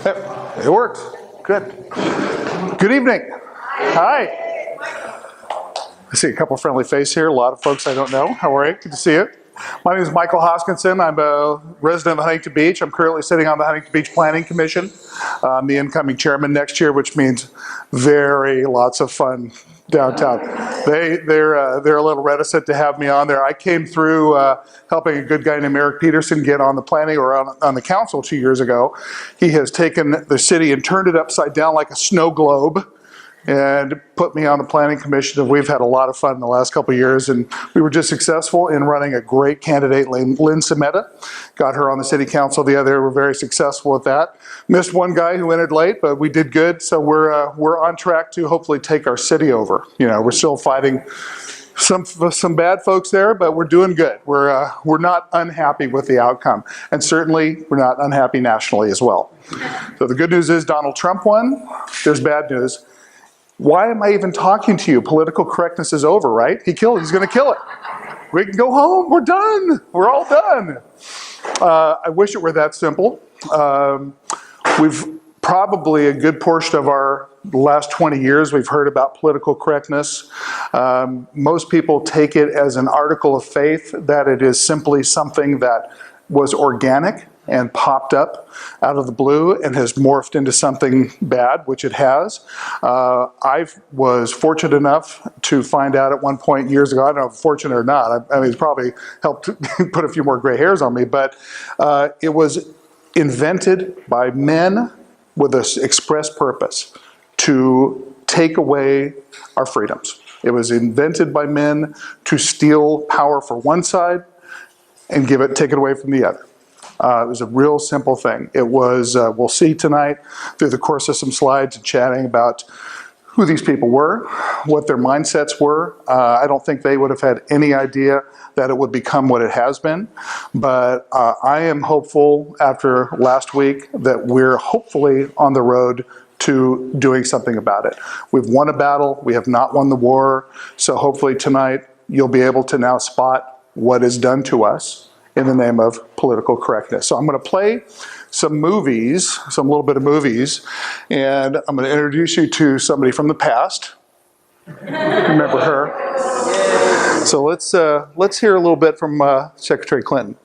It works. Good. Good evening. Hi. I see a couple friendly faces here. A lot of folks I don't know. How are you? Good to see you. My name is Michael Hoskinson. I'm a resident of Huntington Beach. I'm currently sitting on the Huntington Beach Planning Commission. I'm the incoming chairman next year, which means lots of fun downtown. They're a little reticent to have me on there. I came through helping a good guy named Eric Peterson get on the planning or on the council 2 years ago. He has taken the city and turned it upside down like a snow globe and put me on the planning commission. And we've had a lot of fun in the last couple of years, and we were just successful in running a great candidate, Lynn Semeta. Got her on the city council the other day. We're very successful with that. Missed one guy who entered late, but we did good. So we're on track to hopefully take our city over. You know, we're still fighting some bad folks there, but we're doing good. We're not unhappy with the outcome, and certainly we're not unhappy nationally as well. So the good news is Donald Trump won. There's bad news. Why am I even talking to you? Political correctness is over, right? He's going to kill it. We can go home. We're done. We're all done. I wish it were that simple. We've probably a good portion of our last 20 years, we've heard about political correctness. Most people take it as an article of faith, that it is simply something that was organic and popped up out of the blue and has morphed into something bad, which it has. I was fortunate enough to find out at one point years ago, I don't know if fortunate or not, I mean, it's probably helped put a few more gray hairs on me, but it was invented by men with an express purpose to take away our freedoms. It was invented by men to steal power for one side and take it away from the other. It was a real simple thing. It was, we'll see tonight through the course of some slides and chatting about who these people were, what their mindsets were. I don't think they would have had any idea that it would become what it has been. But I am hopeful after last week that we're hopefully on the road to doing something about it. We've won a battle. We have not won the war. So hopefully tonight you'll be able to now spot what is done to us in the name of political correctness. So I'm going to play some movies, some little bit of movies, and I'm going to introduce you to somebody from the past. Remember her? So let's hear a little bit from Secretary Clinton.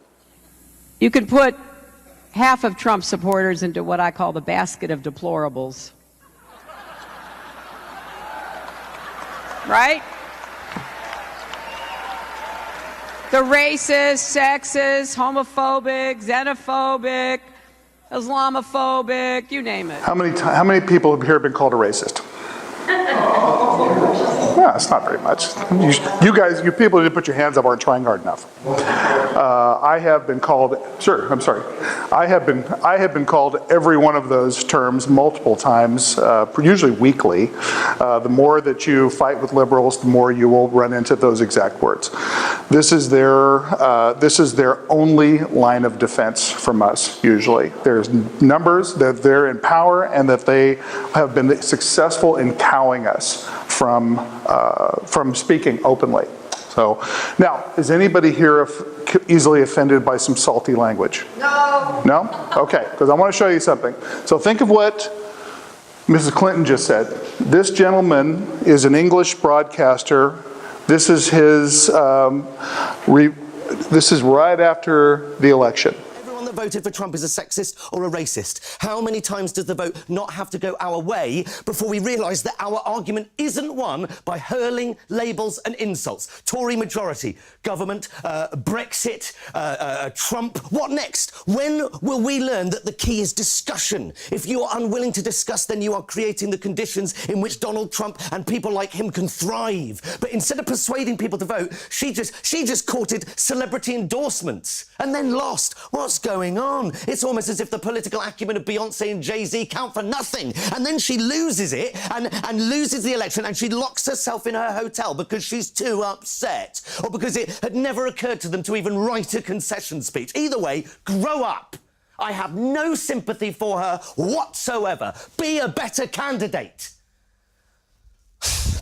You could put half of Trump supporters into what I call the basket of deplorables. Right? The racist, sexist, homophobic, xenophobic, Islamophobic, you name it. How many people here have been called a racist? Yeah, it's not very much. You guys, you people who didn't put your hands up aren't trying hard enough. I have been called, sir, I'm sorry. I have been called every one of those terms multiple times, usually weekly. The more that you fight with liberals, the more you will run into those exact words. This is their only line of defense from us, usually. There's numbers that they're in power and that they have been successful in cowing us from speaking openly. So now, is anybody here easily offended by some salty language? No. No? Okay, because I want to show you something. So think of what Mrs. Clinton just said. This gentleman is an English broadcaster. This is his, this is right after the election. Everyone that voted for Trump is a sexist or a racist. How many times does the vote not have to go our way before we realise that our argument isn't won by hurling labels and insults? Tory majority, government, Brexit, Trump. What next? When will we learn that the key is discussion? If you are unwilling to discuss, then you are creating the conditions in which Donald Trump and people like him can thrive. But instead of persuading people to vote, she just courted celebrity endorsements and then lost. What's going on? It's almost as if the political acumen of Beyonce and Jay-Z count for nothing. And then she loses it and loses the election, and she locks herself in her hotel because she's too upset, or because it had never occurred to them to even write a concession speech. Either way, grow up. I have no sympathy for her whatsoever. Be a better candidate.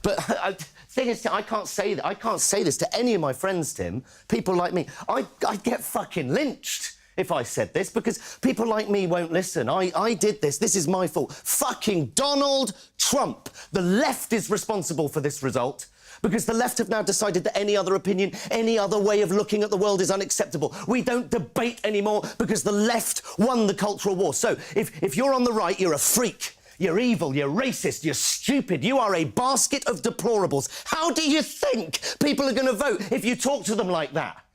But thing is, I can't say that. I can't say this to any of my friends, Tim. People like me. I get fucking lynched if I said this, because people like me won't listen. I did this. This is my fault. Fucking Donald Trump. The left is responsible for this result. Because the left have now decided that any other opinion, any other way of looking at the world is unacceptable. We don't debate anymore because the left won the cultural war. So if you're on the right, you're a freak. You're evil, you're racist, you're stupid, you are a basket of deplorables. How do you think people are going to vote if you talk to them like that?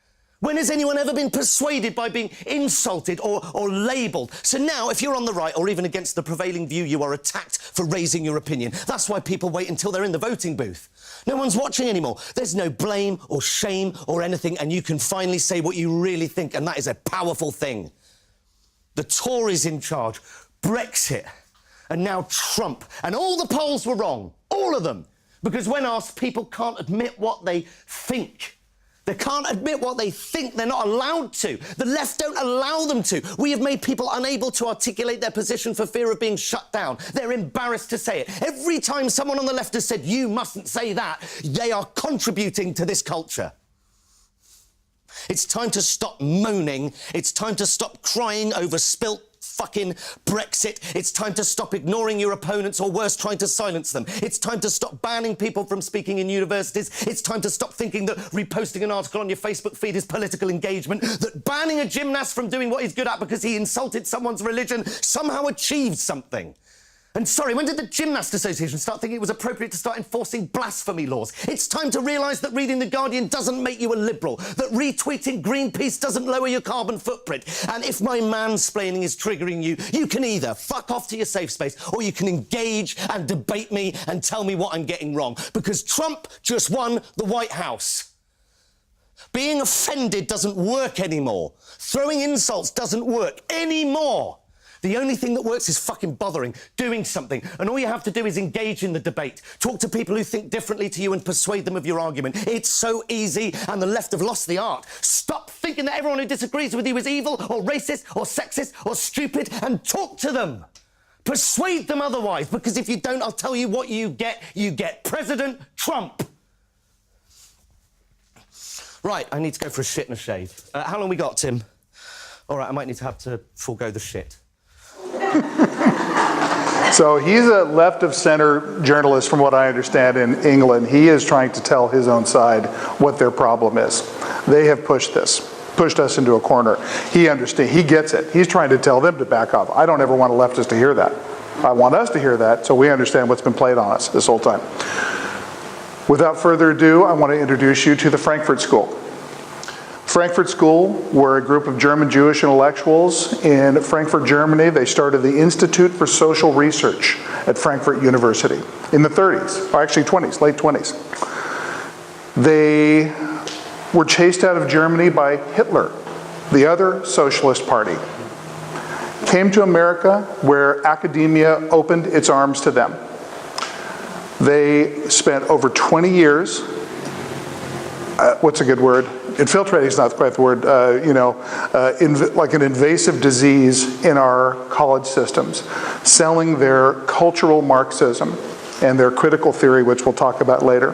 When has anyone ever been persuaded by being insulted or labelled? So now, if you're on the right or even against the prevailing view, you are attacked for raising your opinion. That's why people wait until they're in the voting booth. No one's watching anymore. There's no blame or shame or anything, and you can finally say what you really think, and that is a powerful thing. The Tories in charge, Brexit, and now Trump. And all the polls were wrong. All of them. Because when asked, people can't admit what they think. They can't admit what they think. They're not allowed to. The left don't allow them to. We have made people unable to articulate their position for fear of being shut down. They're embarrassed to say it. Every time someone on the left has said, you mustn't say that, they are contributing to this culture. It's time to stop moaning. It's time to stop crying over spilt fucking Brexit. It's time to stop ignoring your opponents, or worse, trying to silence them. It's time to stop banning people from speaking in universities. It's time to stop thinking that reposting an article on your Facebook feed is political engagement, that banning a gymnast from doing what he's good at because he insulted someone's religion somehow achieved something. And sorry, when did the Gymnast Association start thinking it was appropriate to start enforcing blasphemy laws? It's time to realise that reading The Guardian doesn't make you a liberal, that retweeting Greenpeace doesn't lower your carbon footprint. And if my mansplaining is triggering you, you can either fuck off to your safe space, or you can engage and debate me and tell me what I'm getting wrong. Because Trump just won the White House. Being offended doesn't work anymore. Throwing insults doesn't work anymore. The only thing that works is fucking bothering, doing something. And all you have to do is engage in the debate. Talk to people who think differently to you and persuade them of your argument. It's so easy, and the left have lost the art. Stop thinking that everyone who disagrees with you is evil or racist or sexist or stupid, and talk to them. Persuade them otherwise, because if you don't, I'll tell you what you get. You get President Trump. Right, I need to go for a shit and a shave. How long we got, Tim? All right, I might need to have to forego the shit. So he's a left-of-center journalist, from what I understand, in England. He is trying to tell his own side what their problem is. They have pushed us into a corner. He understands, he gets it. He's trying to tell them to back off. I don't ever want a leftist to hear that. I want us to hear that, so we understand what's been played on us this whole time. Without further ado, I want to introduce you to the Frankfurt School. Frankfurt School were a group of German Jewish intellectuals in Frankfurt, Germany. They started the Institute for Social Research at Frankfurt University in the 30s, or actually 20s, late 20s. They were chased out of Germany by Hitler, the other socialist party. Came to America, where academia opened its arms to them. They spent over 20 years, what's a good word? Infiltrating is not quite the word, like an invasive disease in our college systems, selling their cultural Marxism and their critical theory, which we'll talk about later.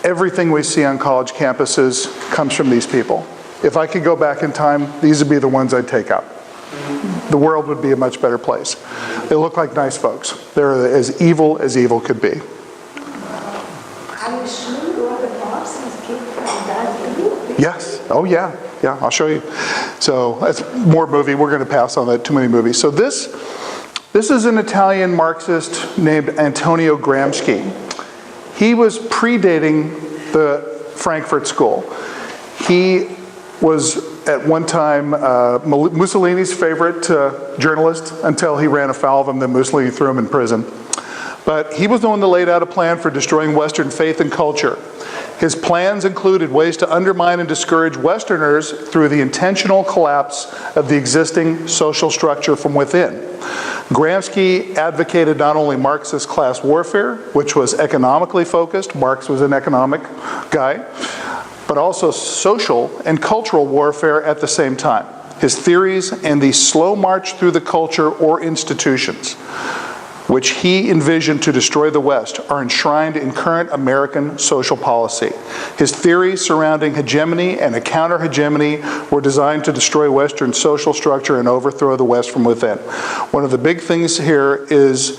Everything we see on college campuses comes from these people. If I could go back in time, these would be the ones I'd take out. The world would be a much better place. They look like nice folks. They're as evil could be. Yes. Oh, yeah. Yeah, I'll show you. So that's more movie. We're going to pass on that. Too many movies. So this is an Italian Marxist named Antonio Gramsci. He was predating the Frankfurt School. He was at one time Mussolini's favorite journalist until he ran afoul of him. Then Mussolini threw him in prison. But he was the one that laid out a plan for destroying Western faith and culture. His plans included ways to undermine and discourage Westerners through the intentional collapse of the existing social structure from within. Gramsci advocated not only Marxist class warfare, which was economically focused, Marx was an economic guy, but also social and cultural warfare at the same time. His theories and the slow march through the culture or institutions. which he envisioned to destroy the West, are enshrined in current American social policy. His theories surrounding hegemony and a counter-hegemony were designed to destroy Western social structure and overthrow the West from within. One of the big things here is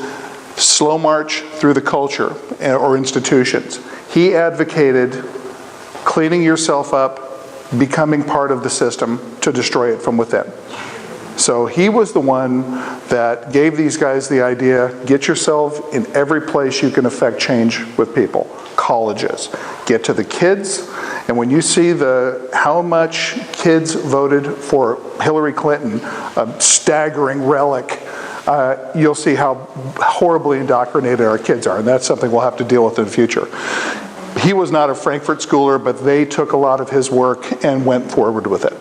slow march through the culture or institutions. He advocated cleaning yourself up, becoming part of the system to destroy it from within. So he was the one that gave these guys the idea, get yourself in every place you can affect change with people. Colleges. Get to the kids, and when you see how much kids voted for Hillary Clinton, a staggering relic, you'll see how horribly indoctrinated our kids are, and that's something we'll have to deal with in the future. He was not a Frankfurt schooler, but they took a lot of his work and went forward with it.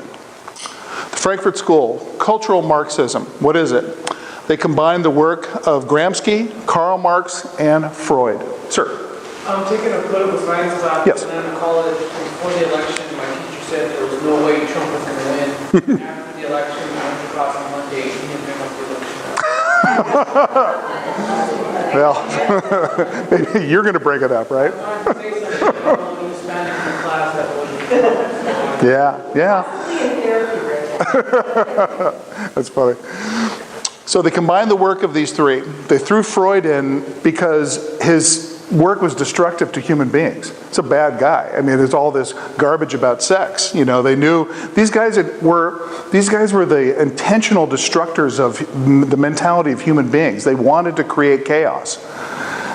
Frankfurt School, cultural Marxism. What is it? They combine the work of Gramsci, Karl Marx, and Freud. Sir? I'm taking a political science class Yes. in college. Before the election, my teacher said there was no way Trump was going to win. After the election, I went to class on Monday, and he didn't bring up the election. Well, you're going to break it up, right? Yeah. That's funny. So they combined the work of these three. They threw Freud in because his work was destructive to human beings. It's a bad guy. I mean, there's all this garbage about sex. You know, they knew these guys were the intentional destructors of the mentality of human beings. They wanted to create chaos.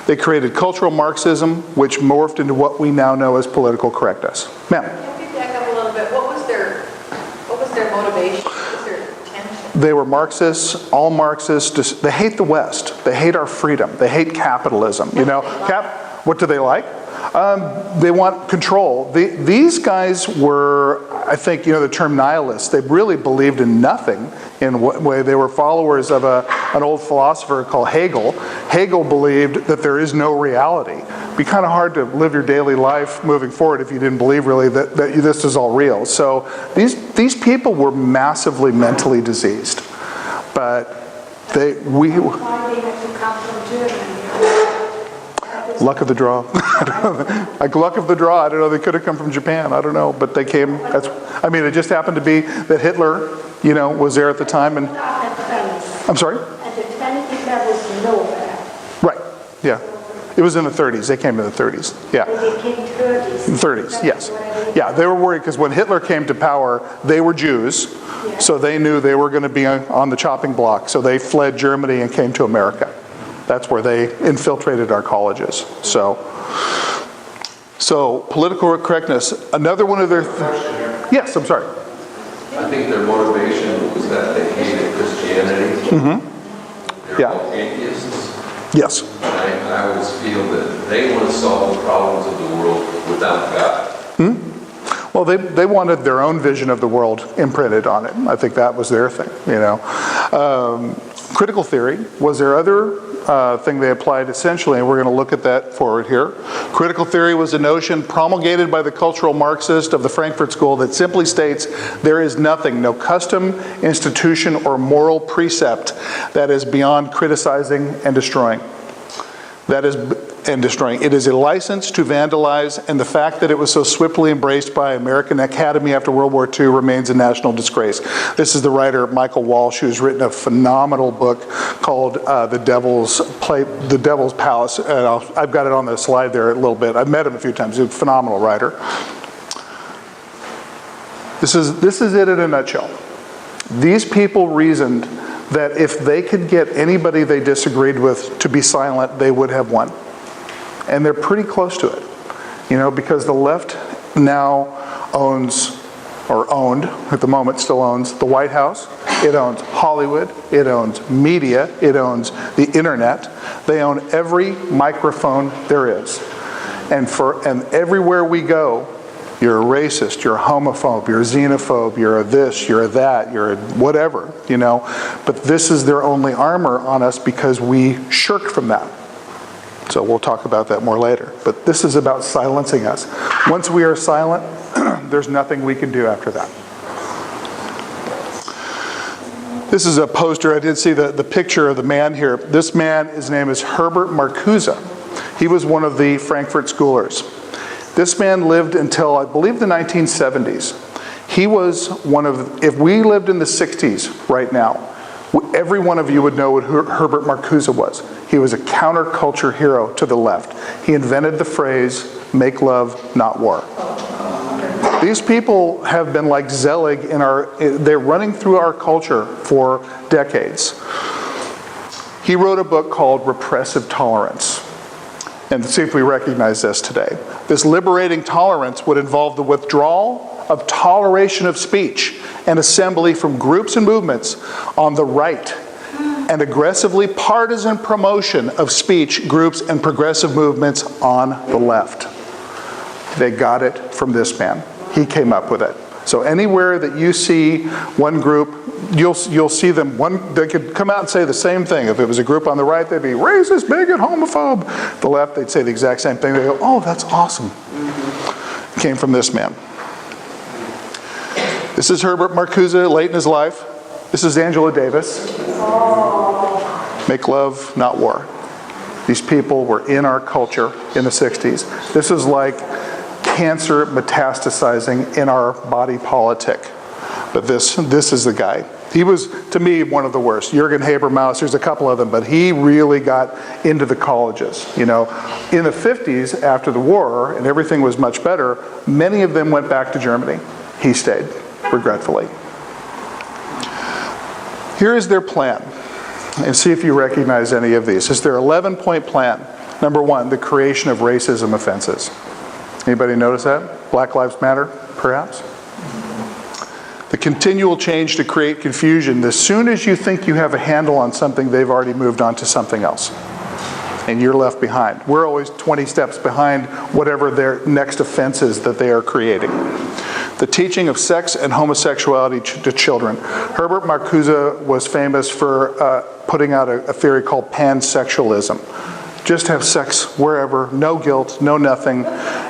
They created cultural Marxism, which morphed into what we now know as political correctness. Ma'am. Can you back up a little bit? What was their motivation? What was their intention? They were Marxists, all Marxists. They hate the West. They hate our freedom. They hate capitalism. You know, what do they like? They want control. These guys were, I think, the term nihilists. They really believed in nothing in what way. They were followers of an old philosopher called Hegel. Hegel believed that there is no reality. It'd be kind of hard to live your daily life moving forward if you didn't believe really that this is all real. So these people were massively mentally diseased. But luck of the draw. Like luck of the draw. I don't know. They could have come from Japan. I don't know. But they came. It just happened to be that Hitler, was there at the time. And I'm sorry. At the time, there was nowhere. Right. Yeah. It was in the 30s. They came in the 30s. Yeah. They came 30s. 30s. Yes. Yeah. They were worried because when Hitler came to power, they were Jews, so they knew they were going to be on the chopping block. So they fled Germany and came to America. That's where they infiltrated our colleges. So political correctness. Another one of their. Yes, I'm sorry. I think their motivation was that they hated Christianity. Mm-hmm. They're all atheists. Yes. And I always feel that they want to solve the problems of the world without God. Hmm? Well, they wanted their own vision of the world imprinted on it. I think that was their thing. Critical theory was their other thing they applied essentially, and we're going to look at that forward here. Critical theory was a notion promulgated by the cultural Marxist of the Frankfurt School that simply states there is nothing, no custom, institution, or moral precept that is beyond criticizing and destroying. It is a license to vandalize, and the fact that it was so swiftly embraced by American Academy after World War II remains a national disgrace. This is the writer Michael Walsh, who's written a phenomenal book called The Devil's Palace. And I've got it on the slide there a little bit. I've met him a few times. He's a phenomenal writer. This is it in a nutshell. These people reasoned that if they could get anybody they disagreed with to be silent, they would have won. And they're pretty close to it, because the left now owns, or owned at the moment, still owns the White House. It owns Hollywood. It owns media. It owns the internet. They own every microphone there is. And everywhere we go, you're a racist, you're a homophobe, you're a xenophobe, you're a this, you're a that, you're a whatever, But this is their only armor on us because we shirk from that. So we'll talk about that more later. But this is about silencing us. Once we are silent, there's nothing we can do after that. This is a poster. I did see the picture of the man here. This man, his name is Herbert Marcuse. He was one of the Frankfurt schoolers. This man lived until, I believe, the 1970s. He was one of, if we lived in the 60s right now, every one of you would know what Herbert Marcuse was. He was a counterculture hero to the left. He invented the phrase, make love, not war. These people have been like Zelig they're running through our culture for decades. He wrote a book called Repressive Tolerance. And see if we recognize this today. This liberating tolerance would involve the withdrawal of toleration of speech and assembly from groups and movements on the right, and aggressively partisan promotion of speech, groups, and progressive movements on the left. They got it from this man. He came up with it. So anywhere that you see one group, you'll see them, they could come out and say the same thing. If it was a group on the right, they'd be racist, bigot, homophobe. The left, they'd say the exact same thing. They go, oh, that's awesome. It came from this man. This is Herbert Marcuse late in his life. This is Angela Davis. Make love, not war. These people were in our culture in the 60s. This is like cancer metastasizing in our body politic. But this is the guy. He was, to me, one of the worst. Jürgen Habermas, there's a couple of them, but he really got into the colleges. You know, in the 50s, after the war, and everything was much better, many of them went back to Germany. He stayed, regretfully. Here is their plan. And see if you recognize any of these. It's their 11-point plan. Number one, the creation of racism offenses. Anybody notice that? Black Lives Matter, perhaps? The continual change to create confusion. As soon as you think you have a handle on something, they've already moved on to something else. And you're left behind. We're always 20 steps behind whatever their next offense is that they are creating. The teaching of sex and homosexuality to children. Herbert Marcuse was famous for putting out a theory called pansexualism. Just have sex wherever, no guilt, no nothing.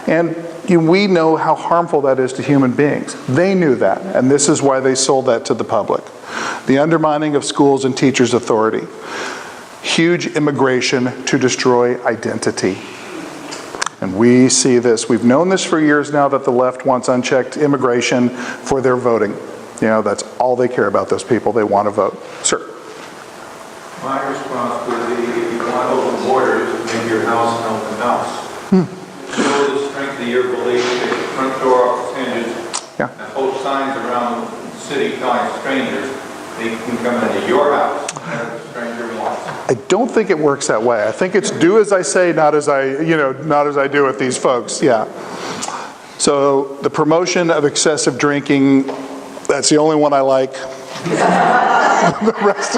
And we know how harmful that is to human beings. They knew that, and this is why they sold that to the public. The undermining of schools and teachers' authority. Huge immigration to destroy identity. And we see this. We've known this for years now, that the left wants unchecked immigration for their voting. You know, that's all they care about, those people. They want to vote. Sir. My response would be, if you want open borders, make your house an open house. Show the strength of your belief, take the front door off its hinges, and post signs around the city telling strangers they can come into your house whenever the stranger wants. I don't think it works that way. I think it's do as I say, not as I do with these folks. Yeah. So the promotion of excessive drinking, that's the only one I like. The rest,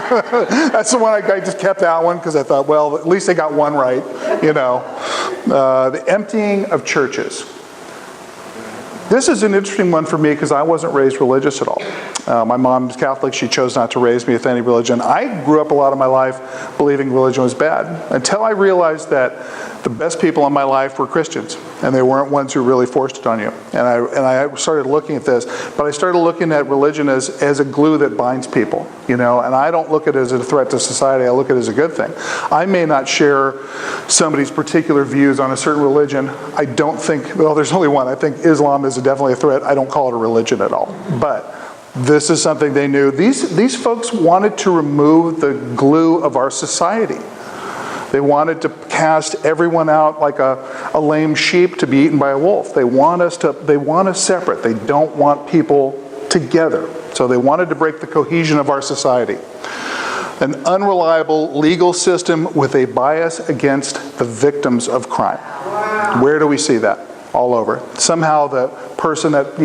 that's the one I just kept that one because I thought, well, at least they got one right, you know. The emptying of churches. This is an interesting one for me because I wasn't raised religious at all. My mom's Catholic. She chose not to raise me with any religion. I grew up a lot of my life believing religion was bad until I realized that the best people in my life were Christians, and they weren't ones who really forced it on you. And I started looking at this, but I started looking at religion as a glue that binds people, you know. And I don't look at it as a threat to society. I look at it as a good thing. I may not share somebody's particular views on a certain religion. I don't think, well, there's only one. I think Islam is definitely a threat. I don't call it a religion at all. But this is something they knew. These folks wanted to remove the glue of our society. They wanted to cast everyone out like a lame sheep to be eaten by a wolf. They want us separate. They don't want people together. So they wanted to break the cohesion of our society. An unreliable legal system with a bias against the victims of crime. Wow. Where do we see that? All over. Somehow the person that,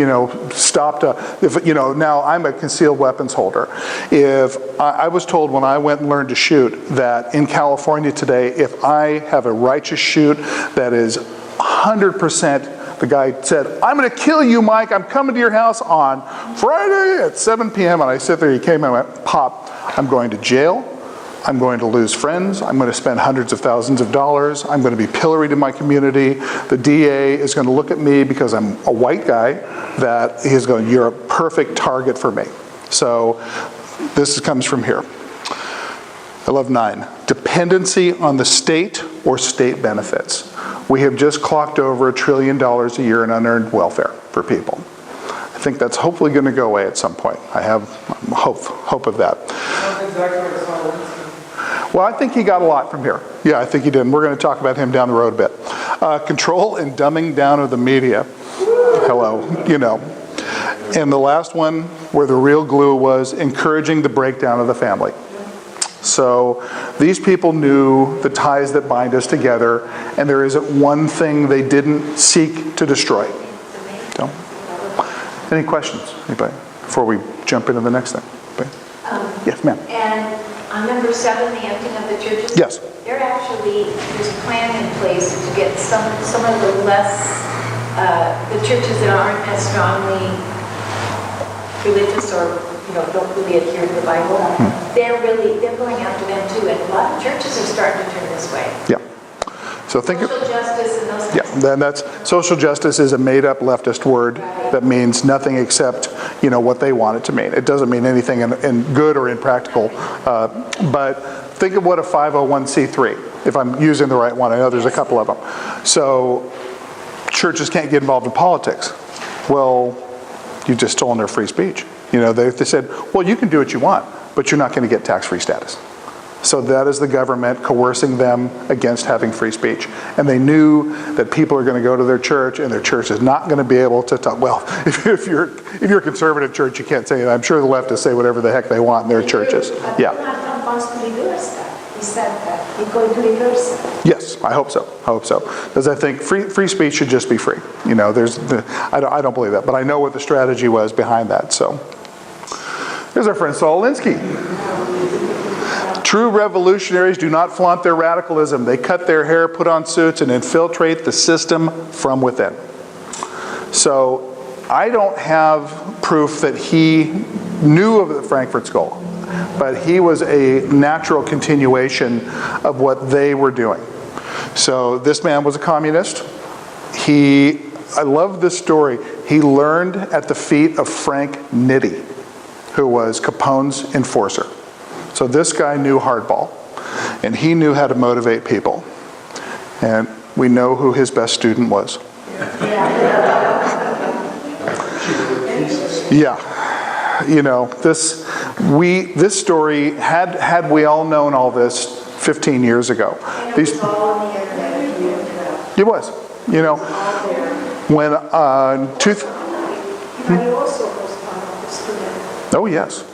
stopped now I'm a concealed weapons holder. If I was told when I went and learned to shoot that in California today, if I have a righteous shoot that is 100%, the guy said, I'm going to kill you, Mike. I'm coming to your house on Friday at 7 p.m. And I sit there, he came and went, Pop, I'm going to jail. I'm going to lose friends. I'm going to spend hundreds of thousands of dollars. I'm going to be pilloried in my community. The DA is going to look at me because I'm a white guy that he's going, you're a perfect target for me. So This comes from here. I love 9. Dependency on the state or state benefits. We have just clocked over $1 trillion a year in unearned welfare for people. I think that's hopefully going to go away at some point. I have hope of that. That's exactly what I saw Linsky. Well, I think he got a lot from here. Yeah, I think he did. And we're going to talk about him down the road a bit. Control and dumbing down of the media. Hello, you know. And the last one, where the real glue was, encouraging the breakdown of the family. So these people knew the ties that bind us together, and there isn't one thing they didn't seek to destroy. So, any questions, anybody, before we jump into the next thing? Yes, ma'am. And on number 7, the emptying of the churches? Yes. There's a plan in place to get some of the less, the churches that aren't as strongly religious or, don't really adhere to the Bible. They're going after them too, and a lot of churches are starting to turn this way. Yeah. So think Social justice and those yeah, things. then that's, social justice is a made-up leftist word that means nothing except, what they want it to mean. It doesn't mean anything in good or impractical. But think of what a 501c3, if I'm using the right one. I know there's a couple of them. So churches can't get involved in politics. Well, you've just stolen their free speech. They said, well, you can do what you want, but you're not going to get tax-free status. So that is the government coercing them against having free speech. And they knew that people are going to go to their church, and their church is not going to be able to talk. Well, if you're a conservative church, you can't say that. I'm sure the leftists say whatever the heck they want in their churches. Yeah. Donald Trump wants to reverse that. He said that he's going to reverse it. Yes, I hope so. Because I think free speech should just be free. I don't believe that, but I know what the strategy was behind that. So there's our friend Saul Alinsky. True revolutionaries do not flaunt their radicalism. They cut their hair, put on suits, and infiltrate the system from within. So I don't have proof that he knew of the Frankfurt School, but he was a natural continuation of what they were doing. So this man was a communist. I love this story. He learned at the feet of Frank Nitti, who was Capone's enforcer. So this guy knew hardball, and he knew how to motivate people. And we know who his best student was. Yeah. This story, had we all known all this 15 years ago. And it was all on the internet. It was. When He also was one of the students. Oh, yes.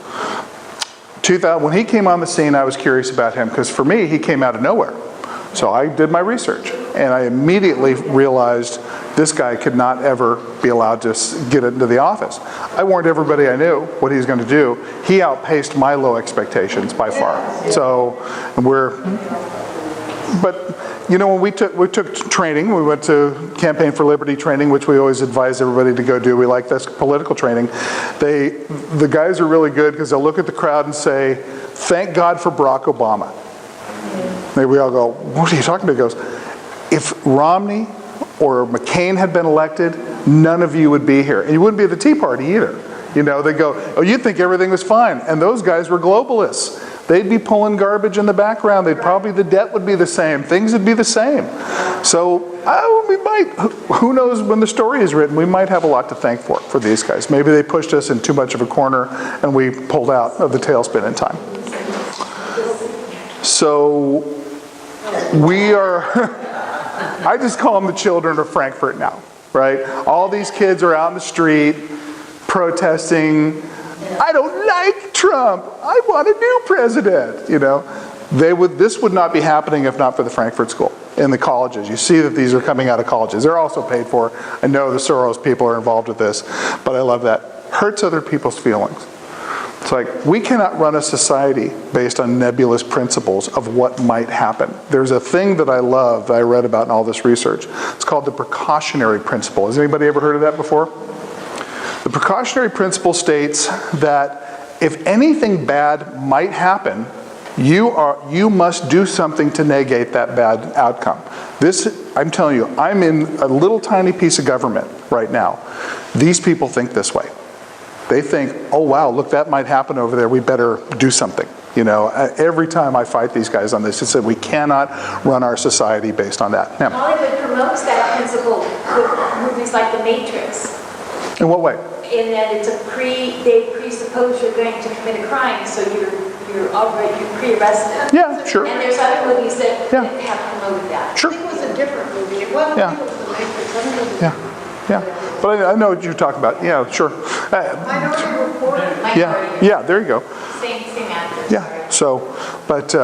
When he came on the scene, I was curious about him, because for me, he came out of nowhere. So I did my research, and I immediately realized this guy could not ever be allowed to get into the office. I warned everybody I knew what he was going to do. He outpaced my low expectations by far. So when we took training, we went to Campaign for Liberty training, which we always advise everybody to go do. We like this political training. The guys are really good because they'll look at the crowd and say, "Thank God for Barack Obama." And we all go, "What are you talking about?" He goes, "If Romney or McCain had been elected, none of you would be here. And you wouldn't be at the Tea Party either." They go, "Oh, you'd think everything was fine." And those guys were globalists. They'd be pulling garbage in the background. The debt would be the same. Things would be the same. So we might, who knows when the story is written, we might have a lot to thank for these guys. Maybe they pushed us in too much of a corner and we pulled out of the tailspin in time. So we are, I just call them the children of Frankfurt now, right? All these kids are out in the street protesting, "I don't like Trump. I want a new president." This would not be happening if not for the Frankfurt School in the colleges. You see that these are coming out of colleges. They're also paid for. I know the Soros people are involved with this, but I love that. Hurts other people's feelings. It's like, we cannot run a society based on nebulous principles of what might happen. There's a thing that I love that I read about in all this research. It's called the precautionary principle. Has anybody ever heard of that before? The precautionary principle states that if anything bad might happen, you must do something to negate that bad outcome. I'm telling you, I'm in a little tiny piece of government right now. These people think this way. They think, oh wow, look, that might happen over there, we better do something. You know, every time I fight these guys on this, it's that we cannot run our society based on that. Yeah. Hollywood promotes that principle with movies like The Matrix, In what way? in that it's they presuppose you're going to commit a crime, so you're pre-arrested. Yeah, sure. And there's other movies that Yeah. have promoted that. Sure. I think it was a different movie. It wasn't, Yeah. it was The Matrix. I think it was Yeah. Yeah. But I know what you're talking about. Yeah, sure. Minority Report. Yeah, yeah, there you go. Same actors. Yeah, so, but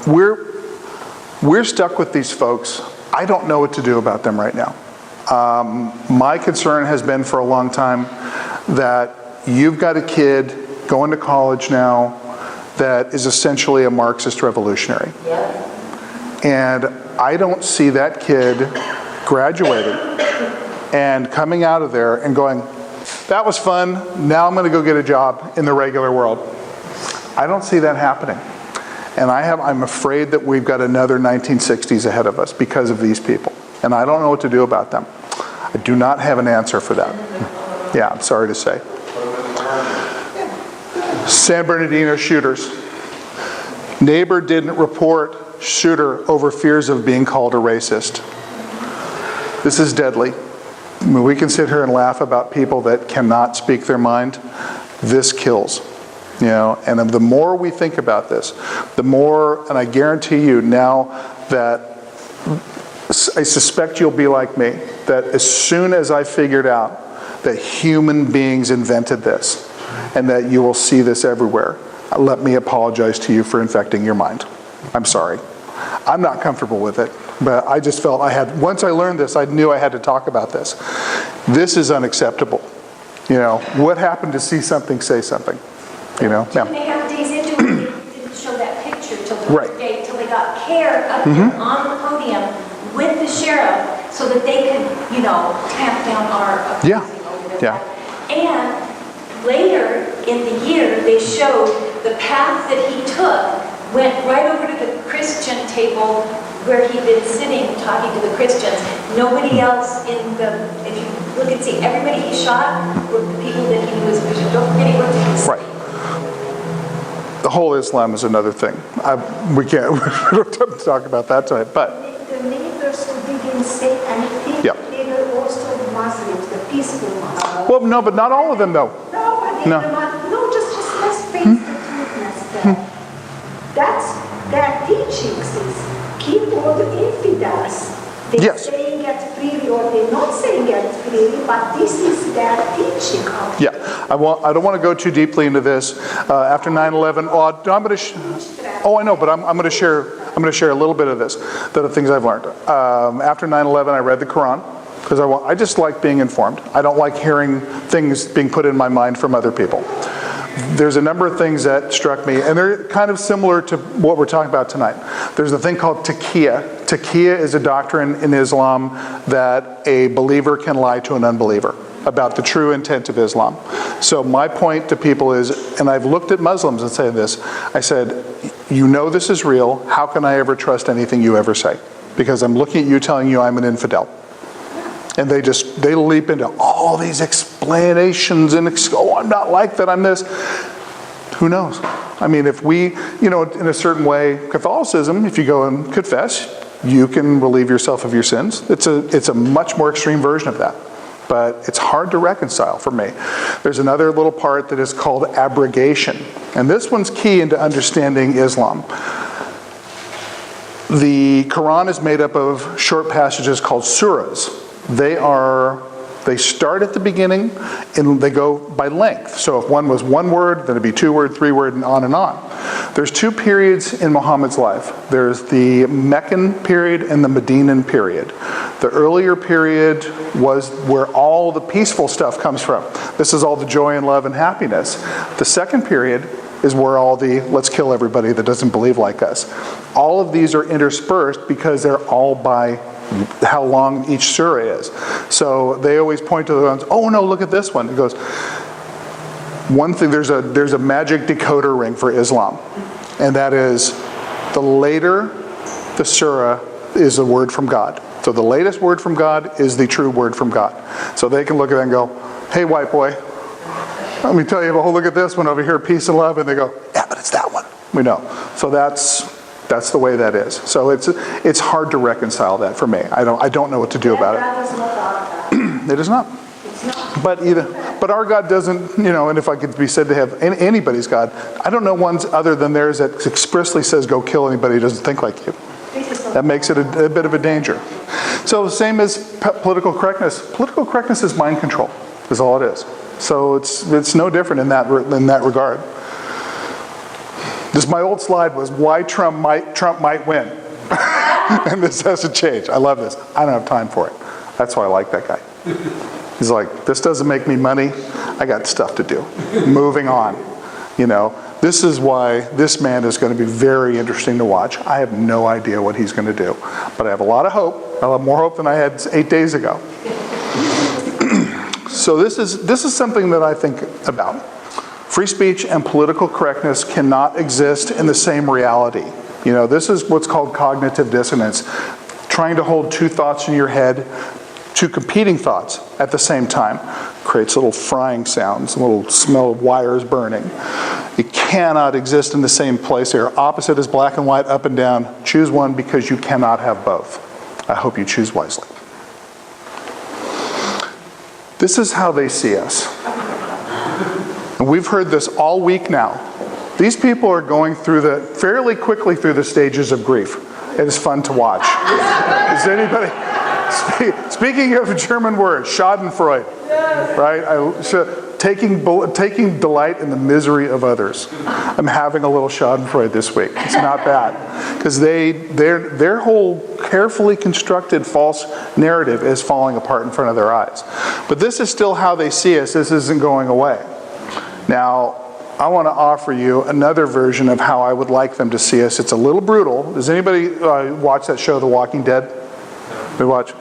we're stuck with these folks. I don't know what to do about them right now. My concern has been for a long time that you've got a kid going to college now that is essentially a Marxist revolutionary. Yeah. And I don't see that kid graduating and coming out of there and going, that was fun, now I'm going to go get a job in the regular world. I don't see that happening. And I'm afraid that we've got another 1960s ahead of us because of these people. And I don't know what to do about them. I do not have an answer for that. Yeah, I'm sorry to say. San Bernardino shooters. Neighbor didn't report shooter over fears of being called a racist. This is deadly. I mean, we can sit here and laugh about people that cannot speak their mind. This kills. You know, and the more we think about this, the more, and I guarantee you now that I suspect you'll be like me, that as soon as I figured out that human beings invented this, and that you will see this everywhere, let me apologize to you for infecting your mind. I'm sorry. I'm not comfortable with it, but I just felt once I learned this, I knew I had to talk about this. This is unacceptable. You know, what happened to see something, say something? You know? Two and a half days into it, they didn't show that picture till the Right. third day, till they got care up there on the podium with the sheriff so that they could, tamp down our Yeah. abusing over Yeah. that. And later in the year, they showed the path that he took went right over to the Christian table where he'd been sitting talking to the Christians. Nobody else if you look and see, everybody he shot were the people that he knew as Christian. Don't forget he worked in the Right. The whole Islam is another thing. We don't have to talk about that tonight, but The neighbors who didn't say anything, Yeah. they were also Muslims, the peaceful Muslims. well, no, but not all of them though. No, but No. just let's face the truth, Master. That's their teachings is keep all the infidels. They're Yes. saying it freely or they're not saying it freely, but this is their teaching. Yeah, I don't want to go too deeply into this. After 9/11, I know, but I'm going to share a little bit of this, the things I've learned. After 9/11, I read the Quran because I just like being informed. I don't like hearing things being put in my mind from other people. There's a number of things that struck me, and they're kind of similar to what we're talking about tonight. There's a thing called taqiyya. Taqiyya is a doctrine in Islam that a believer can lie to an unbeliever about the true intent of Islam. So my point to people is, and I've looked at Muslims and said this, I said, you know this is real, how can I ever trust anything you ever say? Because I'm looking at you telling you I'm an infidel. And they leap into all these explanations and, I'm not like that, I'm this. Who knows? I mean, if we, in a certain way, Catholicism, if you go and confess, you can relieve yourself of your sins. It's a much more extreme version of that. But it's hard to reconcile for me. There's another little part that is called abrogation. And this one's key into understanding Islam. The Quran is made up of short passages called surahs. They start at the beginning and they go by length. So if one was one word, then it'd be 2 word, 3 word, and on and on. There's 2 periods in Muhammad's life. There's the Meccan period and the Medinan period. The earlier period was where all the peaceful stuff comes from. This is all the joy and love and happiness. The second period is where all the let's kill everybody that doesn't believe like us. All of these are interspersed because they're all by how long each surah is. So they always point to the ones, oh no, look at this one. It goes, one thing, there's a magic decoder ring for Islam. And that is, the later the surah is a word from God. So the latest word from God is the true word from God. So they can look at it and go, hey white boy, Let me tell you, oh, look at this one over here, peace and love, and they go, yeah, but it's that one. We know. So that's the way that is. So it's hard to reconcile that for me. I don't know what to do about God is not our God. it. It is not. It's not. But our God doesn't, and if I could be said to have anybody's God, I don't know ones other than theirs that expressly says go kill anybody who doesn't think like you. That makes it a bit of a danger. So same as political correctness. Political correctness is mind control, is all it is. So it's no different in that regard. My old slide was why Trump might win. And this hasn't changed. I love this. I don't have time for it. That's why I like that guy. He's like, this doesn't make me money. I got stuff to do. Moving on. This is why this man is going to be very interesting to watch. I have no idea what he's going to do. But I have a lot of hope. I have more hope than I had 8 days ago. So this is something that I think about. Free speech and political correctness cannot exist in the same reality. This is what's called cognitive dissonance. Trying to hold two thoughts in your head, two competing thoughts at the same time, creates little frying sounds, a little smell of wires burning. It cannot exist in the same place. They are opposite as black and white, up and down. Choose one because you cannot have both. I hope you choose wisely. This is how they see us. And we've heard this all week now. These people are going fairly quickly through the stages of grief. It is fun to watch. Is anybody, speaking of German words, Schadenfreude, right? Taking delight in the misery of others. I'm having a little Schadenfreude this week. It's not bad. Because their whole carefully constructed false narrative is falling apart in front of their eyes. But this is still how they see us. This isn't going away. Now, I want to offer you another version of how I would like them to see us. It's a little brutal. Does anybody watch that show, The Walking Dead? We watch?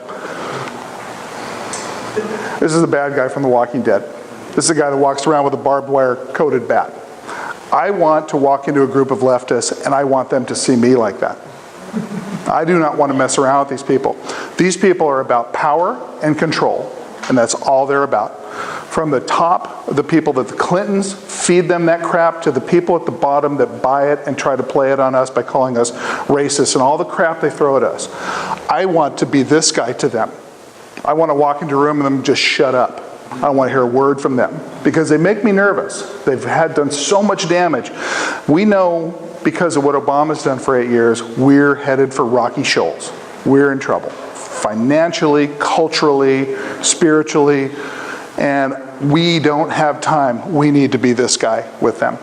This is the bad guy from The Walking Dead. This is the guy that walks around with a barbed wire coated bat. I want to walk into a group of leftists and I want them to see me like that. I do not want to mess around with these people. These people are about power and control, and that's all they're about. From the top, the people that the Clintons feed them that crap, to the people at the bottom that buy it and try to play it on us by calling us racist and all the crap they throw at us. I want to be this guy to them. I want to walk into a room and them just shut up. I don't want to hear a word from them because they make me nervous. They've done so much damage. We know because of what Obama's done for 8 years, we're headed for rocky shoals. We're in trouble. Financially, culturally, spiritually, and we don't have time. We need to be this guy with them,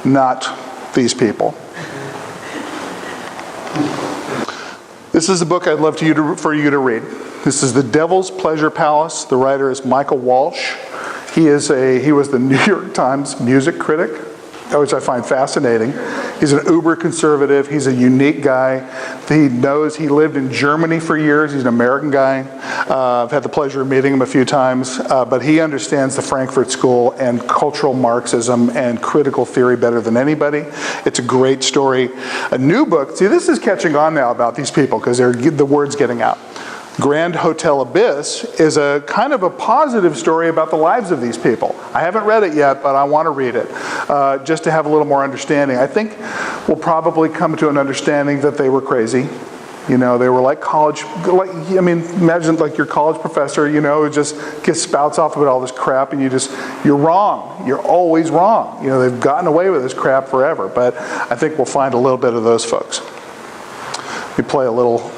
not these people. This is a book I'd love for you to read. This is The Devil's Pleasure Palace. The writer is Michael Walsh. He was the New York Times music critic, which I find fascinating. He's an uber conservative. He's a unique guy. He lived in Germany for years. He's an American guy. I've had the pleasure of meeting him a few times, but he understands the Frankfurt School and cultural Marxism and critical theory better than anybody. It's a great story. A new book. See, this is catching on now about these people because the word's getting out. Grand Hotel Abyss is a kind of a positive story about the lives of these people. I haven't read it yet, but I want to read it just to have a little more understanding. I think we'll probably come to an understanding that they were crazy. They were like imagine like your college professor, who just spouts off about all this crap and you're wrong. You're always wrong. They've gotten away with this crap forever, but I think we'll find a little bit of those folks. We play a little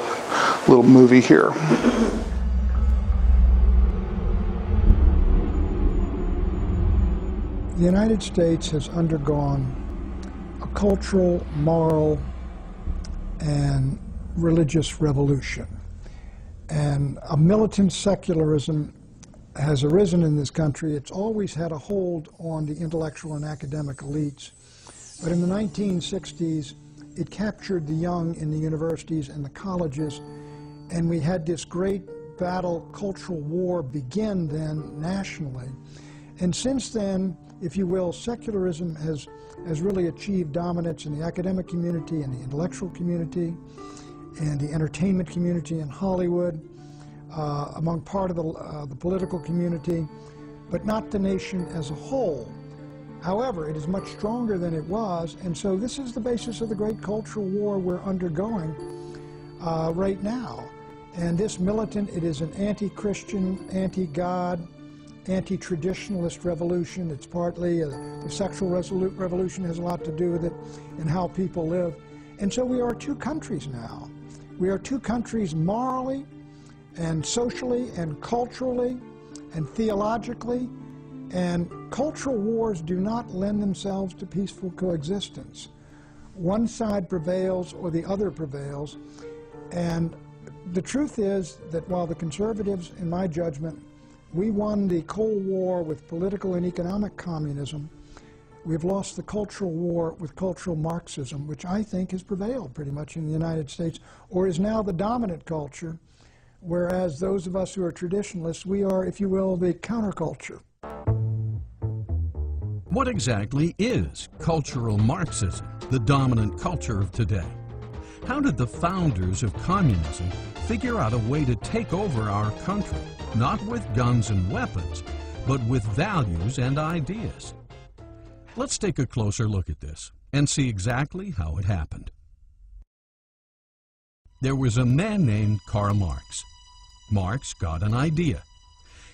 movie here. The United States has undergone a cultural, moral, and religious revolution. And a militant secularism has arisen in this country. It's always had a hold on the intellectual and academic elites. But in the 1960s, it captured the young in the universities and the colleges, and we had this great battle, cultural war begin then nationally. And since then, if you will, secularism has really achieved dominance in the academic community and the intellectual community and the entertainment community in Hollywood, among part of the political community. but not the nation as a whole. However, it is much stronger than it was, and so this is the basis of the great cultural war we're undergoing right now. And this militant, it is an anti-Christian, anti-God, anti-traditionalist revolution. It's partly the sexual revolution has a lot to do with it and how people live. And so we are two countries now. We are two countries morally and socially and culturally and theologically, and cultural wars do not lend themselves to peaceful coexistence. One side prevails or the other prevails, and the truth is that while the conservatives, in my judgment, we won the Cold War with political and economic communism, we've lost the cultural war with cultural Marxism, which I think has prevailed pretty much in the United States, or is now the dominant culture, whereas those of us who are traditionalists, we are, if you will, the counterculture. What exactly is cultural Marxism, the dominant culture of today? How did the founders of communism figure out a way to take over our country, not with guns and weapons, but with values and ideas? Let's take a closer look at this and see exactly how it happened. There was a man named Karl Marx. Marx got an idea.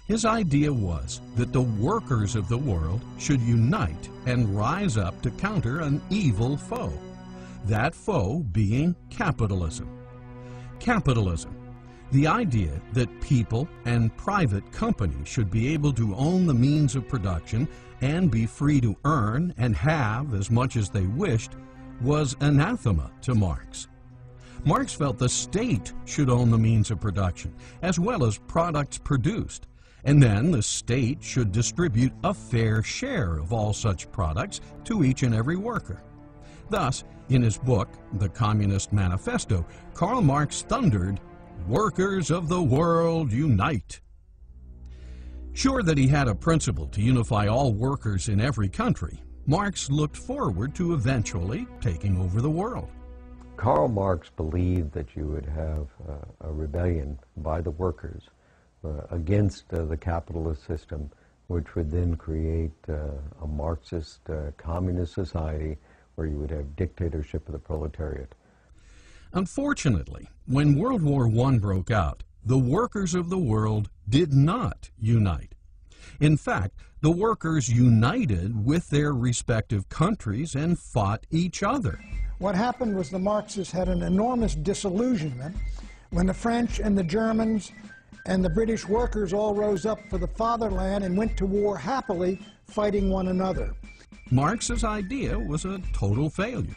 His idea was that the workers of the world should unite and rise up to counter an evil foe, that foe being capitalism. Capitalism, the idea that people and private companies should be able to own the means of production and be free to earn and have as much as they wished, was anathema to Marx. Marx felt the state should own the means of production, as well as products produced, and then the state should distribute a fair share of all such products to each and every worker. Thus, in his book, The Communist Manifesto, Karl Marx thundered, "Workers of the world, unite!" Sure that he had a principle to unify all workers in every country, Marx looked forward to eventually taking over the world. Karl Marx believed that you would have a rebellion by the workers against the capitalist system, which would then create a Marxist communist society where you would have dictatorship of the proletariat. Unfortunately, when World War I broke out, the workers of the world did not unite. In fact, the workers united with their respective countries and fought each other. What happened was the Marxists had an enormous disillusionment when the French and the Germans and the British workers all rose up for the fatherland and went to war happily, fighting one another. Marx's idea was a total failure.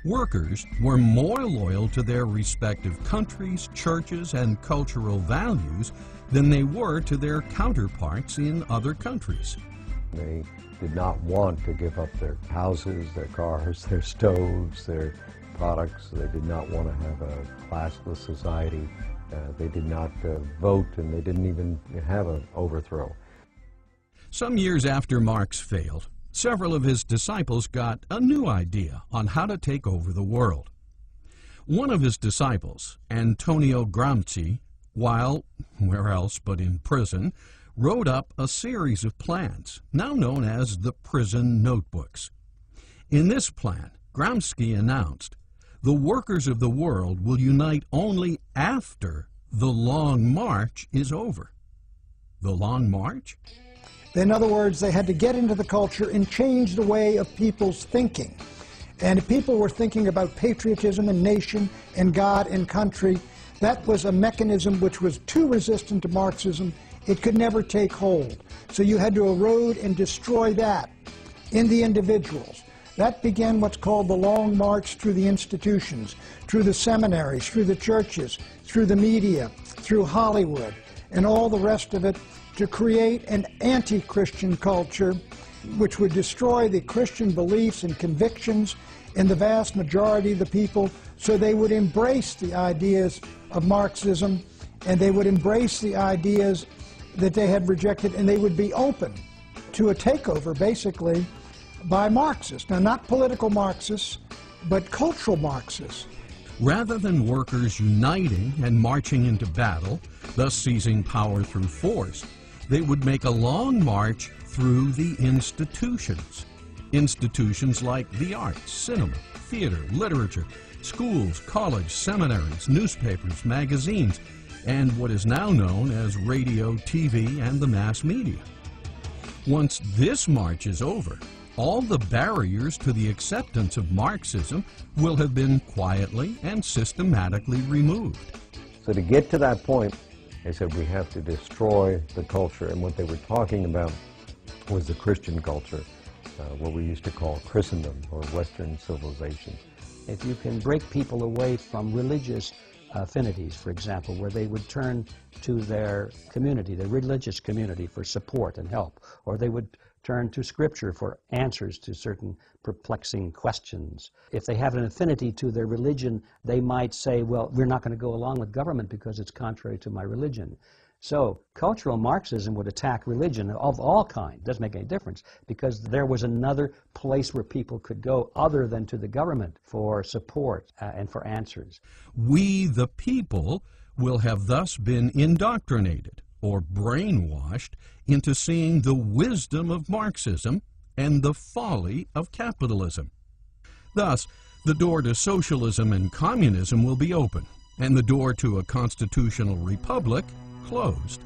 Workers were more loyal to their respective countries, churches, and cultural values than they were to their counterparts in other countries. They did not want to give up their houses, their cars, their stoves, their products. They did not want to have a classless society. They did not vote, and they didn't even have an overthrow. Some years after Marx failed, several of his disciples got a new idea on how to take over the world. One of his disciples, Antonio Gramsci, while where else but in prison, wrote up a series of plans, now known as the prison notebooks. In this plan, Gramsci announced, "The workers of the world will unite only after the Long March is over." The Long March? In other words, they had to get into the culture and change the way of people's thinking. And if people were thinking about patriotism and nation and God and country, that was a mechanism which was too resistant to Marxism. It could never take hold. So you had to erode and destroy that in the individuals. That began what's called the Long March through the institutions, through the seminaries, through the churches, through the media, through Hollywood, and all the rest of it, to create an anti-Christian culture which would destroy the Christian beliefs and convictions in the vast majority of the people, so they would embrace the ideas of Marxism, and they would embrace the ideas that they had rejected, and they would be open to a takeover, basically, by Marxists. Now, not political Marxists, but cultural Marxists. Rather than workers uniting and marching into battle, thus seizing power through force, they would make a long march through the institutions. Institutions like the arts, cinema, theater, literature, schools, college, seminaries, newspapers, magazines, and what is now known as radio, TV, and the mass media. Once this march is over, all the barriers to the acceptance of Marxism will have been quietly and systematically removed. So to get to that point, they said we have to destroy the culture, and what they were talking about was the Christian culture, what we used to call Christendom or Western civilization. If you can break people away from religious affinities, for example, where they would turn to their community, their religious community, for support and help, or they would turn to Scripture for answers to certain perplexing questions. If they have an affinity to their religion, they might say, well, we're not going to go along with government because it's contrary to my religion. So cultural Marxism would attack religion of all kinds. Doesn't make any difference, because there was another place where people could go other than to the government for support and for answers. We, the people, will have thus been indoctrinated or brainwashed into seeing the wisdom of Marxism and the folly of capitalism. Thus, the door to socialism and communism will be open, and the door to a constitutional republic closed,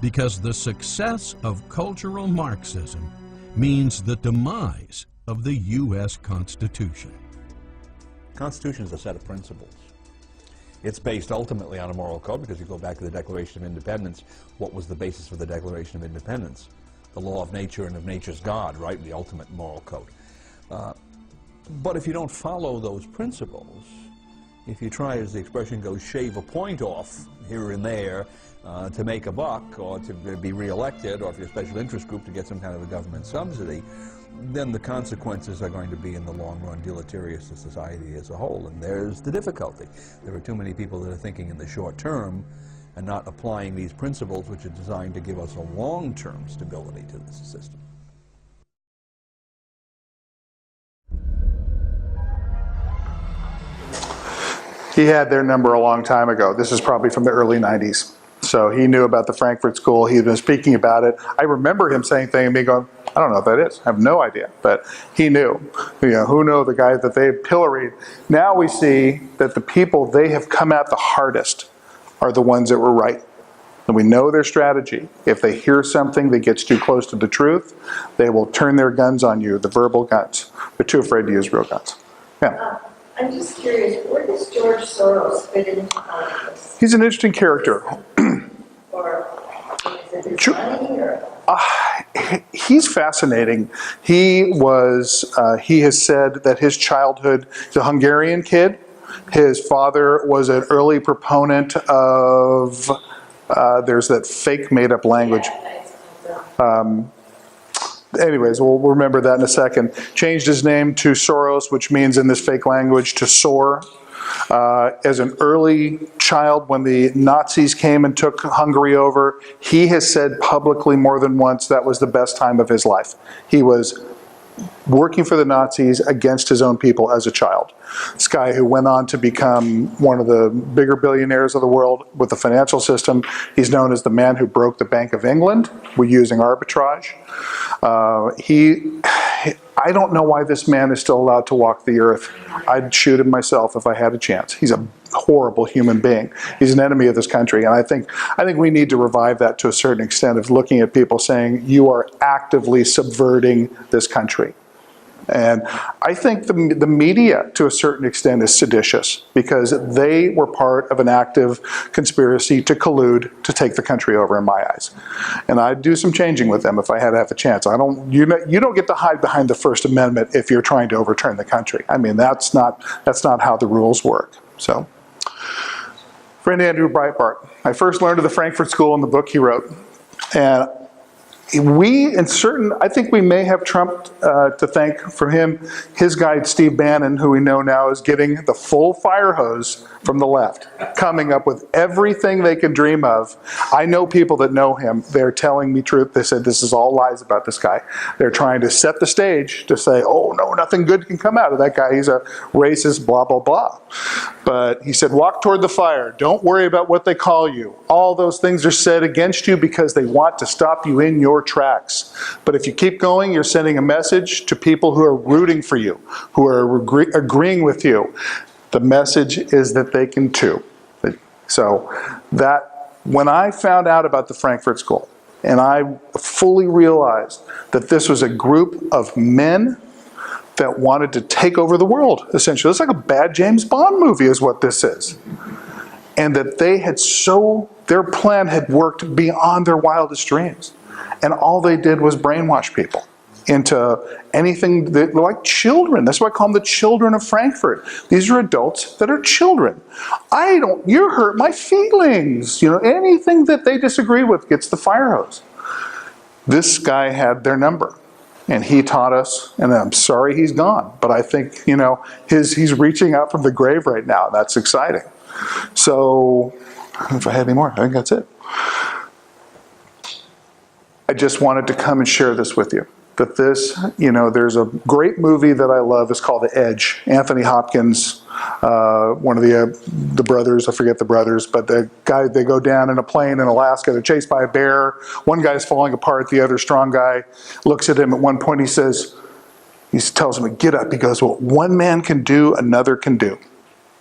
because the success of cultural Marxism means the demise of the U.S. Constitution. The Constitution is a set of principles. It's based ultimately on a moral code, because you go back to the Declaration of Independence. What was the basis for the Declaration of Independence? The law of nature and of nature's God, right? The ultimate moral code. But if you don't follow those principles, if you try, as the expression goes, shave a point off here and there to make a buck, or to be reelected, or if you're a special interest group to get some kind of a government subsidy, then the consequences are going to be in the long run deleterious to society as a whole. And there's the difficulty. There are too many people that are thinking in the short term and not applying these principles, which are designed to give us a long-term stability to this system. He had their number a long time ago. This is probably from the early 90s. So he knew about the Frankfurt School. He'd been speaking about it. I remember him saying things and me going, I don't know what that is. I have no idea. But he knew. You know, who know the guys that they pilloried. Now we see that the people they have come at the hardest are the ones that were right. And we know their strategy. If they hear something that gets too close to the truth, they will turn their guns on you, the verbal guns. They're too afraid to use real guns. Yeah. I'm just curious, where does George Soros fit into all of this? He's an interesting character. Or is it his money, or? He's fascinating. He has said that his childhood, he's a Hungarian kid. His father was an early proponent of, there's that fake made-up language. Anyways, we'll remember that in a second. Changed his name to Soros, which means in this fake language to soar. As an early child, when the Nazis came and took Hungary over, he has said publicly more than once that was the best time of his life. He was working for the Nazis against his own people as a child. This guy who went on to become one of the bigger billionaires of the world with the financial system. He's known as the man who broke the Bank of England using arbitrage. I don't know why this man is still allowed to walk the earth. I'd shoot him myself if I had a chance. He's a horrible human being. He's an enemy of this country, and I think we need to revive that to a certain extent of looking at people saying, you are actively subverting this country. And I think the media, to a certain extent, is seditious because they were part of an active conspiracy to collude to take the country over, in my eyes. And I'd do some changing with them if I had to have a chance. You don't get to hide behind the First Amendment if you're trying to overturn the country. I mean, that's not how the rules work. So, friend Andrew Breitbart, I first learned of the Frankfurt School in the book he wrote, and I think we may have Trump to thank for him. His guide, Steve Bannon, who we know now is getting the full fire hose from the left, coming up with everything they can dream of. I know people that know him. They're telling me truth. They said this is all lies about this guy. They're trying to set the stage to say, oh no, nothing good can come out of that guy. He's a racist, blah, blah, blah. But he said, walk toward the fire. Don't worry about what they call you. All those things are said against you because they want to stop you in your tracks. But if you keep going, you're sending a message to people who are rooting for you, who are agreeing with you. The message is that they can too. So that, when I found out about the Frankfurt School, and I fully realized that this was a group of men that wanted to take over the world, essentially. It's like a bad James Bond movie is what this is. And that they had their plan had worked beyond their wildest dreams. And all they did was brainwash people into anything that, like children. That's why I call them the children of Frankfurt. These are adults that are children. You hurt my feelings. Anything that they disagree with gets the fire hose. This guy had their number. And he taught us, and I'm sorry he's gone, but I think, he's reaching out from the grave right now. That's exciting. So, if I had any more, I think that's it. I just wanted to come and share this with you. That this, there's a great movie that I love. It's called The Edge. Anthony Hopkins, one of the brothers, I forget the brothers, but the guy, they go down in a plane in Alaska. They're chased by a bear. One guy's falling apart. The other strong guy looks at him. At one point he tells him to get up. He goes, what one man can do, another can do.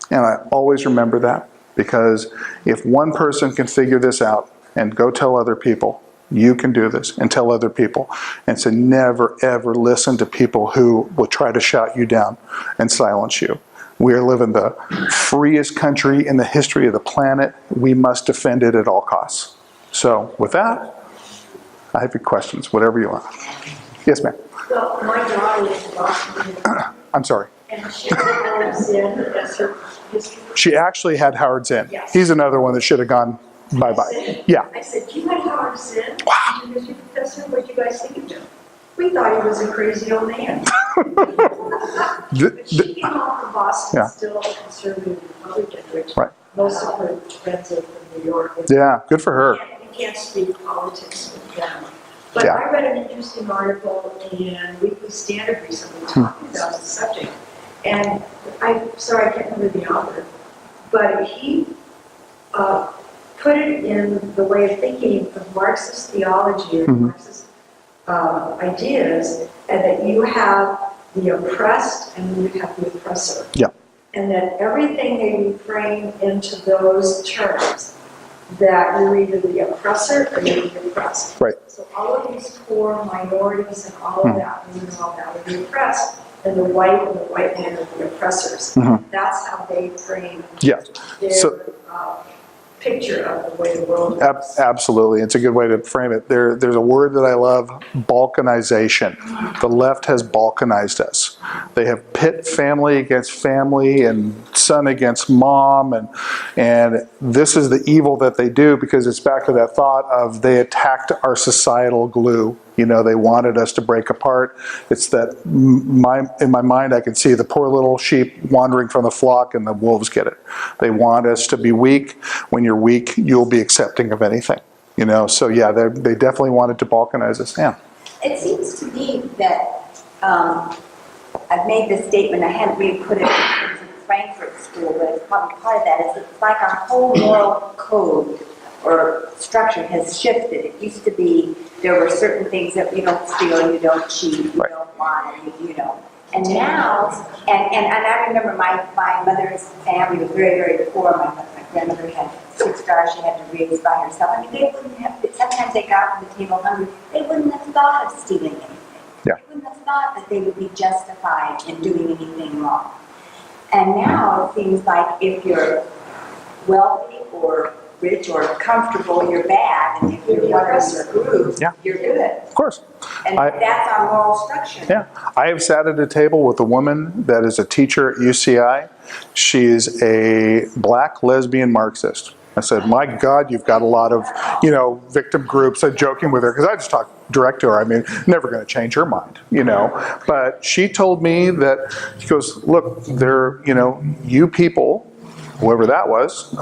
And I always remember that, because if one person can figure this out and go tell other people, you can do this, and tell other people. And so never, ever listen to people who will try to shout you down and silence you. We are living the freest country in the history of the planet. We must defend it at all costs. So with that, I have your questions, whatever you want. Yes, ma'am. Well, my daughter is in Boston. I'm sorry. And she had Zinn as her history. She actually had Howard Zinn. Yes. He's another one that should have gone bye-bye. Yeah. I said, you had Howard Zinn? Wow. He was your professor. What did you guys think of him? We thought he was a crazy old man. But she came off from Boston, still a conservative Republican, which most of her friends are from New York. Yeah, good for her. You can't speak politics with them. But I read an interesting article in Weekly Standard recently talking about the subject. And I can't remember the author, but he put it in the way of thinking of Marxist theology or Marxist ideas, and that you have the oppressed and you have the oppressor. Yeah. And that everything they frame into those terms, that you're either the oppressor or you're the oppressed. Right. So all of these poor minorities and all of that, all that are the oppressed, and the white men are the oppressors. That's how they frame their picture of the way the world is. Absolutely. It's a good way to frame it. There's a word that I love, balkanization. The left has balkanized us. They have pit family against family and son against mom, and this is the evil that they do, because it's back to that thought of they attacked our societal glue. They wanted us to break apart. It's that in my mind I can see the poor little sheep wandering from the flock, and the wolves get it. They want us to be weak. When you're weak, you'll be accepting of anything. So yeah, they definitely wanted to balkanize us. Yeah. It seems to me that I've made this statement, I hadn't really put it into the Frankfurt School, but it's probably part of that, is it's like our whole moral code or structure has shifted. It used to be there were certain things that you don't steal, you don't cheat, you don't lie, And now, and I remember my mother's family was very, very poor. My grandmother had 6 daughters she had to raise by herself. I mean, they wouldn't have, sometimes they got to the table hungry, they wouldn't have thought of stealing anything. Yeah. They wouldn't have thought that they would be justified in doing anything wrong. And now it seems like if you're wealthy or rich or comfortable, you're bad, and if you're one of your group, you're good. Of course. And that's our moral structure. Yeah. I have sat at a table with a woman that is a teacher at UCI. She's a black lesbian Marxist. I said, my God, you've got a lot of, victim groups. I'm joking with her, because I just talked direct to her. I mean, never going to change her mind, But she told me that, she goes, look, you people, whoever that was,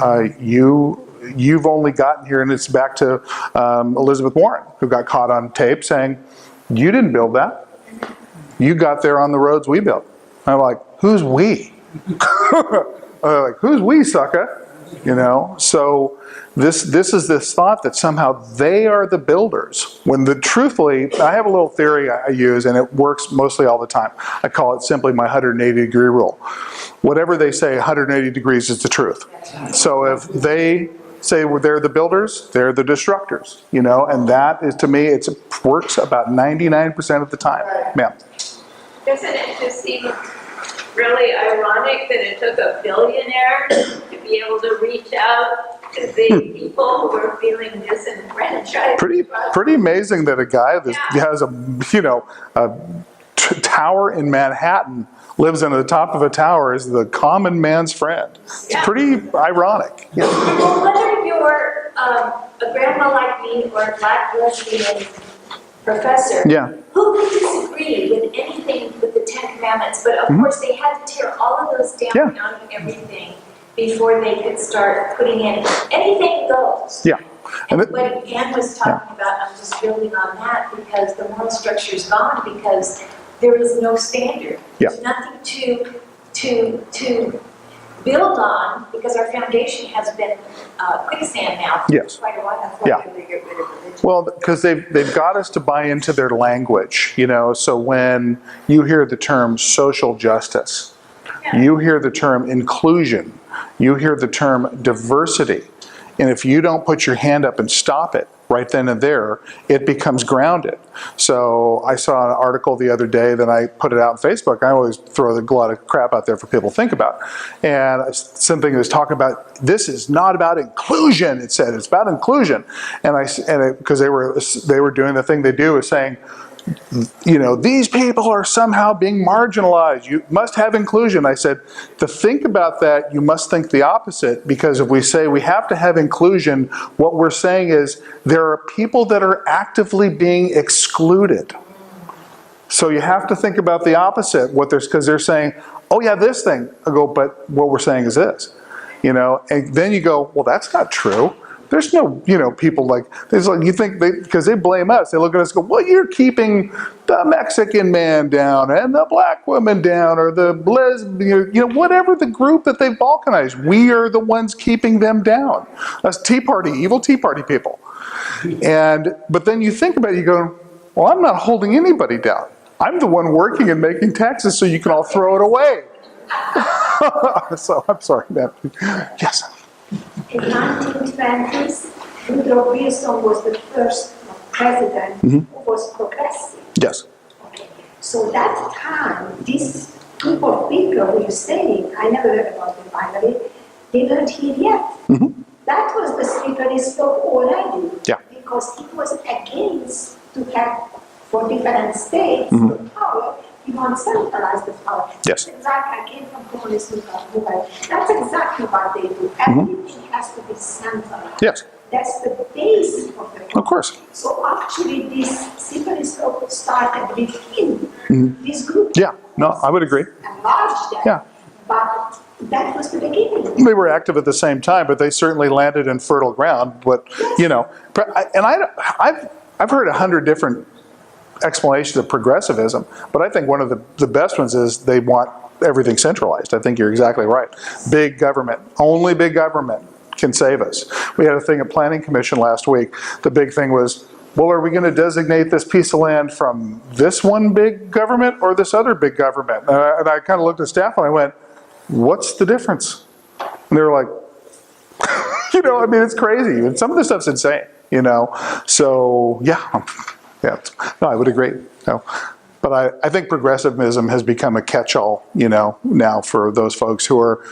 you've only gotten here, and it's back to Elizabeth Warren, who got caught on tape saying, you didn't build that. You got there on the roads we built. I'm like, who's we? Like, who's we, sucker? You know, so this is this thought that somehow they are the builders. When truthfully, I have a little theory I use, and it works mostly all the time. I call it simply my 180-degree rule. Whatever they say, 180 degrees is the truth. So if they say they're the builders, they're the destructors, you know, and that is, to me, it works about 99% of the time. Ma'am. Doesn't it just seem really ironic that it took a billionaire to be able to reach out to the people who were feeling disenfranchised? Pretty amazing that a guy that has a tower in Manhattan lives on the top of a tower is the common man's friend. It's pretty ironic. Yeah. Well, whether you're a grandma like me or a black lesbian professor, who could disagree with anything with the Ten Commandments? But of course, they had to tear all of those down and everything before they could start putting in anything goes. Yeah. And what Ann was talking about, I'm just building on that because the moral structure is gone because there is no standard. There's nothing to build on because our foundation has been quicksand now for quite a while. That's why they get rid of religion. Well, because they've got us to buy into their language, you know. So when you hear the term social justice, you hear the term inclusion, you hear the term diversity, and if you don't put your hand up and stop it right then and there, it becomes grounded. So I saw an article the other day that I put it out on Facebook. I always throw a lot of crap out there for people to think about. And something was talking about, this is not about inclusion, it said, it's about inclusion. And because they were doing the thing they do, is saying, you know, these people are somehow being marginalized. You must have inclusion. I said, to think about that, you must think the opposite, because if we say we have to have inclusion, what we're saying is there are people that are actively being excluded. So you have to think about the opposite, because they're saying, oh yeah, this thing. I go, but what we're saying is this. You know, and then you go, well, that's not true. There's no, you know, people like, there's like, you think because they blame us, they look at us and go, well, you're keeping the Mexican man down and the black woman down, or the lesbian, you know, whatever the group that they've balkanized, we are the ones keeping them down. That's Tea Party, evil Tea Party people. But then you think about it, you go, well, I'm not holding anybody down. I'm the one working and making taxes so you can all throw it away. So, I'm sorry, ma'am. Yes. In 1920s, Woodrow Wilson was the first president who was progressive. Yes. Okay. So that time, this group of people who you're saying, I never heard about them finally, they weren't here yet. That was the slippery slope already. Yeah. Because it was against to have for different states the power. You want to centralize the power. Yes. That's exactly, I came from communist movement. That's exactly what they do. Everything has to be centralized. Yes. That's the base of the power. Of course. So actually this slippery slope started within this group. Yeah, no, I would agree. Enlarged them. Yeah. But that was the beginning. They were active at the same time, but they certainly landed in fertile ground. But, you know, and I've heard 100 different explanations of progressivism, but I think one of the best ones is they want everything centralized. I think you're exactly right. Big government, only big government can save us. We had a thing at Planning Commission last week. The big thing was, well, are we going to designate this piece of land from this one big government or this other big government? And I kind of looked at staff and I went, what's the difference? And they were like, you know, I mean, it's crazy. And some of this stuff's insane, you know. So, yeah. Yeah, no, I would agree. No. But I think progressivism has become a catch-all, you know, now for those folks who are,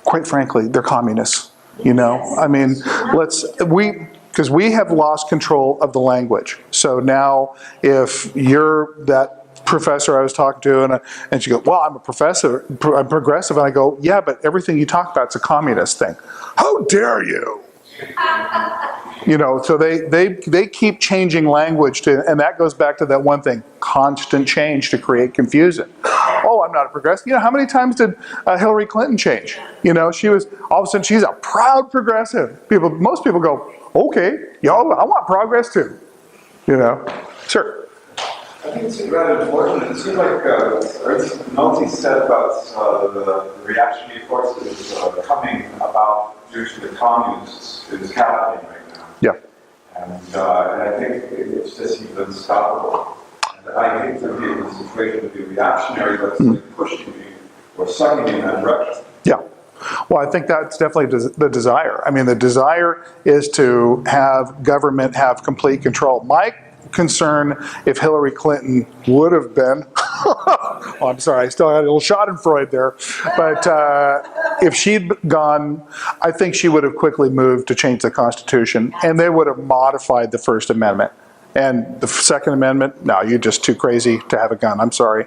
quite frankly, they're communists, you know. I mean, because we have lost control of the language. So now if you're that professor I was talking to and she goes, well, I'm a professor, I'm progressive, and I go, yeah, but everything you talk about is a communist thing. How dare you? You know, so they keep changing language and that goes back to that one thing, constant change to create confusion. Oh, I'm not a progressive. You know, how many times did Hillary Clinton change? You know, she was, all of a sudden she's a proud progressive. Most people go, okay, yo, I want progress too. You know, sure. I think it's rather unfortunate. It seems like Nolte said about the reactionary forces coming about due to the communists is happening right now. Yeah. And I think it's just even unstoppable. And I think that the situation would be reactionary, but it's pushing you or sucking you in that direction. Yeah. Well, I think that's definitely the desire. I mean, the desire is to have government have complete control. My concern, if Hillary Clinton would have been, oh, I'm sorry, I still had a little Schadenfreude there, but if she'd gone, I think she would have quickly moved to change the Constitution, and they would have modified the First Amendment. And the Second Amendment, no, you're just too crazy to have a gun. I'm sorry.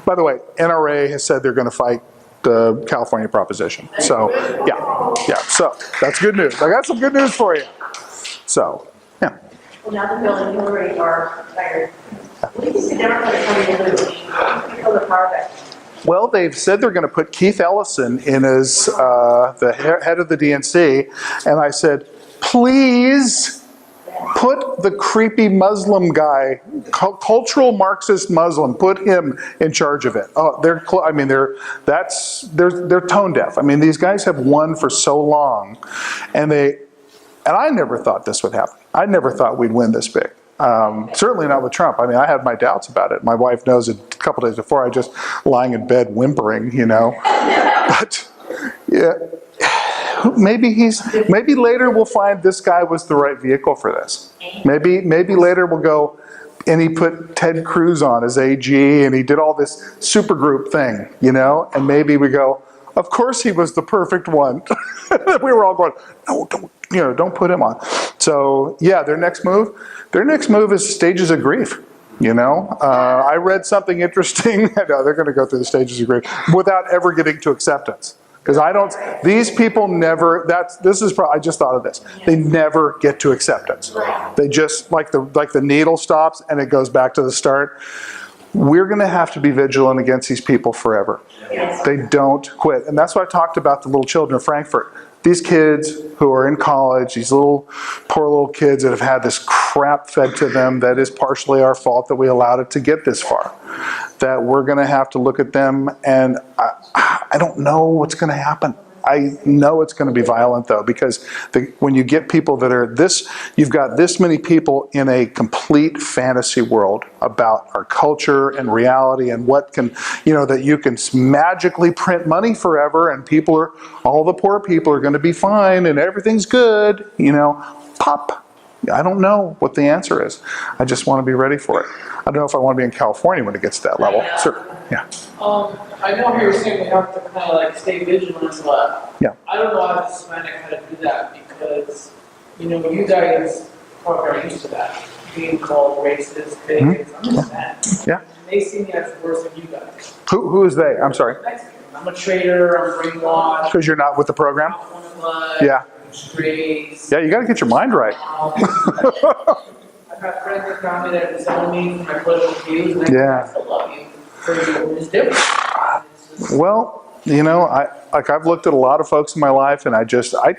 By the way, NRA has said they're going to fight the California proposition. So, yeah, so that's good news. I got some good news for you. So, yeah. Well, now that Bill and Hillary are retired, what do you think the Democrats are going to do? Control the power back. Well, they've said they're going to put Keith Ellison in as the head of the DNC, and I said, please put the creepy Muslim guy, cultural Marxist Muslim, put him in charge of it. Oh, they're tone deaf. I mean, these guys have won for so long, and I never thought this would happen. I never thought we'd win this big. Certainly not with Trump. I mean, I had my doubts about it. My wife knows it a couple days before, I just lying in bed whimpering, you know. But, yeah. Maybe later we'll find this guy was the right vehicle for this. Maybe later we'll go, and he put Ted Cruz on as AG, and he did all this supergroup thing, you know, and maybe we go, of course he was the perfect one. We were all going, no, don't put him on. So yeah, their next move is stages of grief. You know, I read something interesting. No, they're going to go through the stages of grief without ever getting to acceptance. Because these people never, I just thought of this. They never get to acceptance. They just, like the needle stops and it goes back to the start. We're going to have to be vigilant against these people forever. Yes. They don't quit. And that's why I talked about the little children of Frankfurt. These kids who are in college, these poor little kids that have had this crap fed to them that is partially our fault that we allowed it to get this far. That we're going to have to look at them, and I don't know what's going to happen. I know it's going to be violent, though, because when you get people that are you've got this many people in a complete fantasy world about our culture and reality and what can, that you can magically print money forever and all the poor people are going to be fine and everything's good, pop. I don't know what the answer is. I just want to be ready for it. I don't know if I want to be in California when it gets to that level. Sure. Yeah. I know you were saying we have to kind of stay vigilant, but yeah. I don't know how Hispanic how to do that because, you guys probably are used to that, being called racist, bigots, understand. Yeah. And they see me as worse than you guys. Who is they? I'm sorry. I'm a traitor, I'm brainwashed. Because you're not with the program? I'm one of us. Yeah. Strays. Yeah, you got to get your mind right. I've got friends that found me that disown me for my political views, and I still love you. It's different. Well, I've looked at a lot of folks in my life, and I try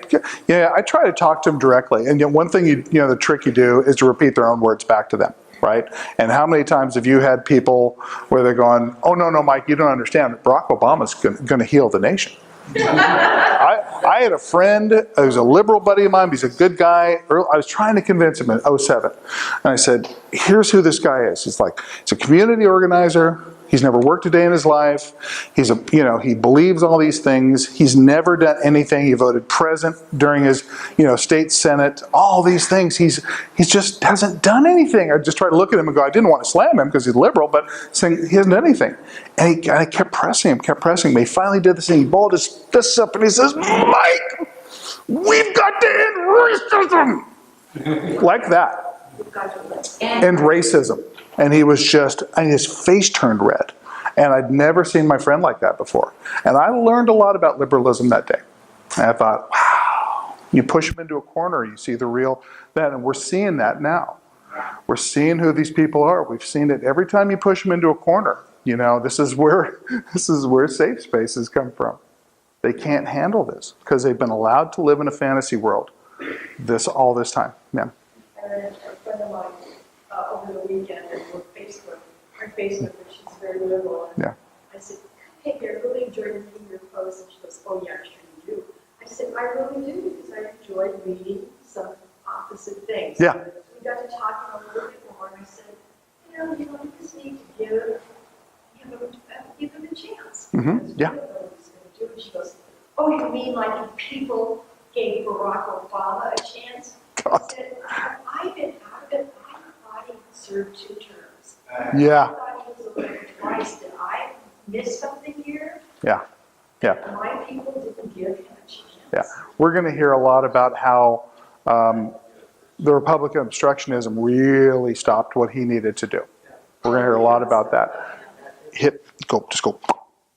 to talk to them directly. And one thing the trick you do is to repeat their own words back to them, right? And how many times have you had people where they're going, "Oh no, Mike, you don't understand. Barack Obama's going to heal the nation." I had a friend who's a liberal buddy of mine. He's a good guy. I was trying to convince him in 2007. And I said, here's who this guy is. He's a community organizer. He's never worked a day in his life. He believes all these things. He's never done anything. He voted present during his, state senate. All these things. He's just hasn't done anything. I just tried to look at him and go, I didn't want to slam him because he's liberal, but saying he hasn't done anything. And I kept pressing him. He finally did this thing. He balled his fists up and he says, Mike, we've got to end racism. Like that. End racism. And he was his face turned red. And I'd never seen my friend like that before. And I learned a lot about liberalism that day. And I thought, wow, you push them into a corner, you see the real that. And we're seeing that now. We're seeing who these people are. We've seen it every time you push them into a corner. This is where safe spaces come from. They can't handle this because they've been allowed to live in a fantasy world all this time. Yeah. A friend of mine over the weekend on Facebook our Facebook, and she's very liberal. And Yeah. I said, hey, I really enjoyed reading your posts. And she goes, oh, yeah, I'm sure you do. I said, I really do, because I enjoyed reading some opposite things. Yeah. We got to talking a little bit more, and I said, you just need to give him a chance. Mm-hmm. Yeah. That's really what he's going to do. And she goes, oh, you mean like if people gave Barack Obama a chance? I said, I've been out of it. I thought he served 2 terms. Yeah. I thought he was elected twice. Did I miss something here? Yeah. Yeah. My people didn't give him a chance. Yeah. We're going to hear a lot about how the Republican obstructionism really stopped what he needed to do. We're going to hear a lot about that. Just go,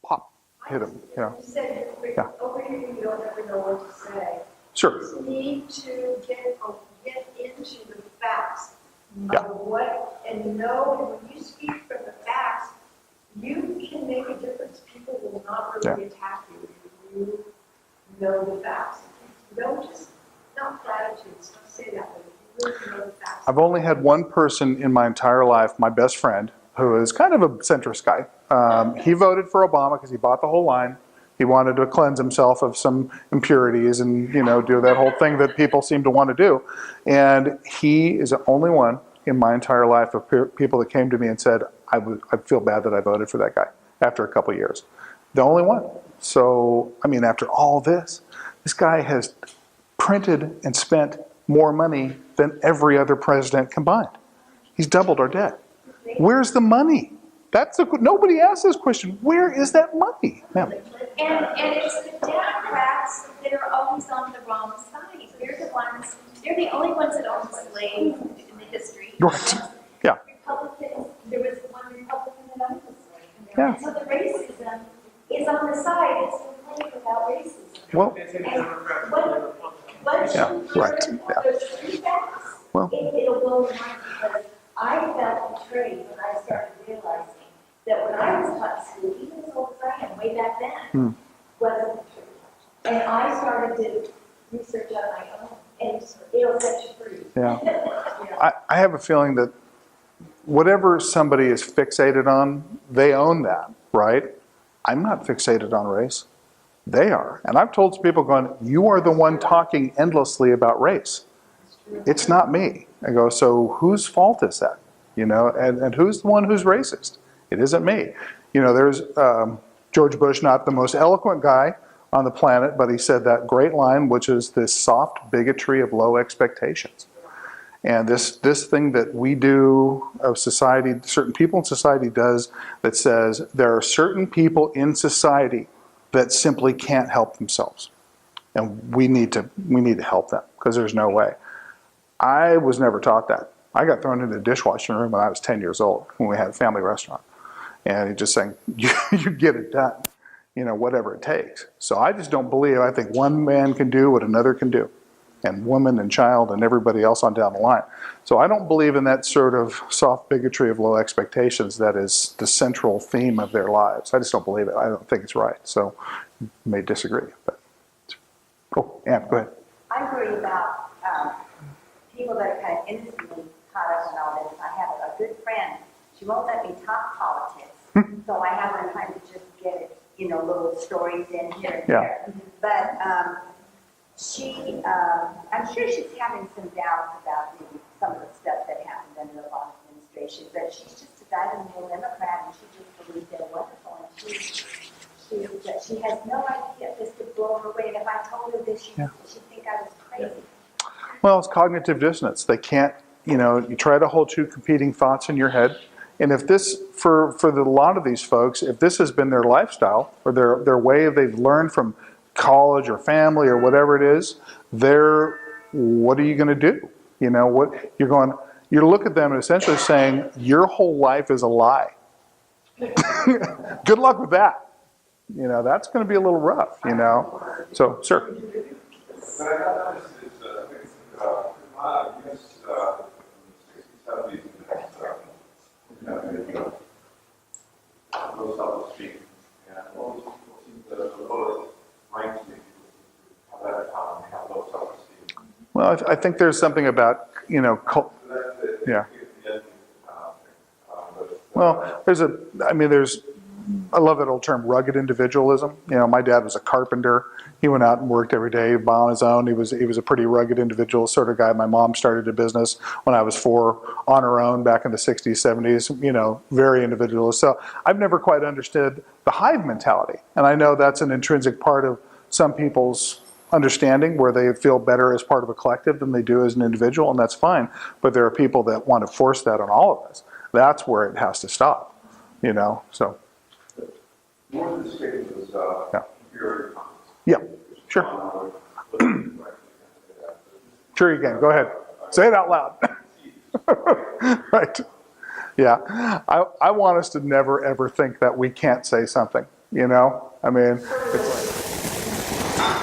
pop, hit him. You said, Yeah. over here you don't ever know what to say. Sure. You just need to get into the facts. Yeah. And know when you speak from the facts, you can make a difference. People will not really attack you if you know the facts. Don't just, not platitudes, don't say that, but if you really know the facts. I've only had one person in my entire life, my best friend, who is kind of a centrist guy. He voted for Obama because he bought the whole line. He wanted to cleanse himself of some impurities and, do that whole thing that people seem to want to do. And he is the only one in my entire life of people that came to me and said, I feel bad that I voted for that guy after a couple of years. The only one. So, after all this guy has printed and spent more money than every other president combined. He's doubled our debt. Where's the money? Nobody asks this question. Where is that money? Ma'am. And it's the Democrats that are always on the wrong side. They're the only ones that own slaves in the history. Right. Yeah. Republicans, there was one Republican that owned a slave. Yeah. And so the racism is on the side. It's complete without racism. Well, Once yeah, you right. learn Yeah. those 3 facts, Well. it'll blow your mind, because I felt betrayed when I started realizing that when I was taught in school, even as old as I am, way back then, wasn't true. And I started to research on my own, and it'll set you free. Yeah. I have a feeling that whatever somebody is fixated on, they own that, right? I'm not fixated on race. They are. And I've told people going, you are the one talking endlessly about race. It's not me. I go, so whose fault is that? And who's the one who's racist? It isn't me. There's George Bush, not the most eloquent guy on the planet, but he said that great line, which is this soft bigotry of low expectations. And this thing that we do of society, certain people in society does, that says there are certain people in society that simply can't help themselves. And we need to help them, because there's no way. I was never taught that. I got thrown into the dishwashing room when I was 10 years old, when we had a family restaurant. And he's just saying, you get it done, whatever it takes. So I just don't believe, I think one man can do what another can do, and woman and child and everybody else on down the line. So I don't believe in that sort of soft bigotry of low expectations that is the central theme of their lives. I just don't believe it. I don't think it's right. So you may disagree, but cool. Ann, go ahead. I worry about people that are kind of innocently caught up in all this. I have a good friend. She won't let me talk politics. So I have her kind of just get it, little stories in here and there. But I'm sure she's having some doubts about maybe some of the stuff that happened under the Obama administration. But she's just a dyed-in-the-wool Democrat, and she just believes they're wonderful. And she has no idea if this could blow her away. And if I told her this, she'd think I was crazy. Well, it's cognitive dissonance. They can't, you try to hold 2 competing thoughts in your head. And if this, for a lot of these folks, if this has been their lifestyle or their way they've learned from college or family or whatever it is, what are you going to do? You look at them and essentially saying, your whole life is a lie. Good luck with that. That's going to be a little rough, So, sir. But I got noticed is, I guess, in the 60s, 70s, rose up the street, and all these people seem to vote right to me. Have that economy, have low self-esteem. Well, I think there's something about, yeah. Well, I love that old term, rugged individualism. You know, my dad was a carpenter. He went out and worked every day on his own. He was a pretty rugged individual sort of guy. My mom started a business when I was 4 on her own back in the 60s, 70s, you know, very individualist. So I've never quite understood the hive mentality. And I know that's an intrinsic part of some people's understanding where they feel better as part of a collective than they do as an individual, and that's fine. But there are people that want to force that on all of us. That's where it has to stop, you know, so. One of the statements was, your Yeah, sure. Sure you can, go ahead. Say it out loud. Right. Yeah, I want us to never ever think that we can't say something, you know? I mean, it's like.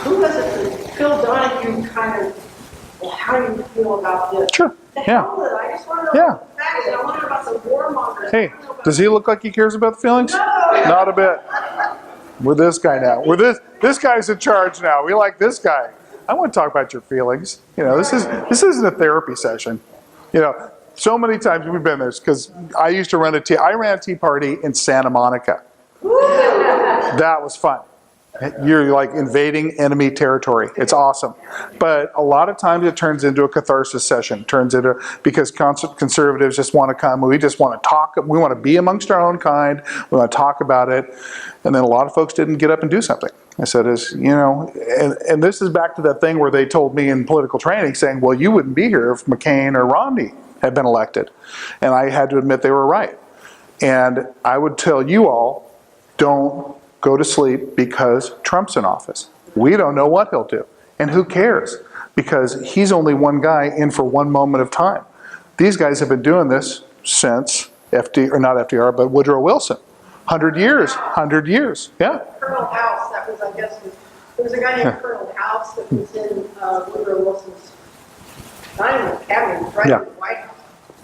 Who was it, Phil Donahue kind of, well, how do you feel about this? Sure, yeah. I just want to know about the facts, and I wonder about the warmongers. Hey, does he look like he cares about the feelings? No. Not a bit. We're this guy now. We're this guy's in charge now. We like this guy. I want to talk about your feelings. You know, this isn't a therapy session. You know, so many times we've been there because I used to run I ran a tea party in Santa Monica. That was fun. You're like invading enemy territory. It's awesome. But a lot of times it turns into a catharsis session. Because conservatives just want to come. We just want to talk. We want to be amongst our own kind. We want to talk about it. And then a lot of folks didn't get up and do something. I said, you know, and this is back to that thing where they told me in political training saying, well, you wouldn't be here if McCain or Romney had been elected. And I had to admit they were right. And I would tell you all, don't go to sleep because Trump's in office. We don't know what he'll do. And who cares? Because he's only one guy in for one moment of time. These guys have been doing this since not FDR, but Woodrow Wilson. 100 years, 100 years, yeah. Colonel House, that was, I guess, there was a guy named Colonel House that was in Woodrow Wilson's cabinet, right in the White House.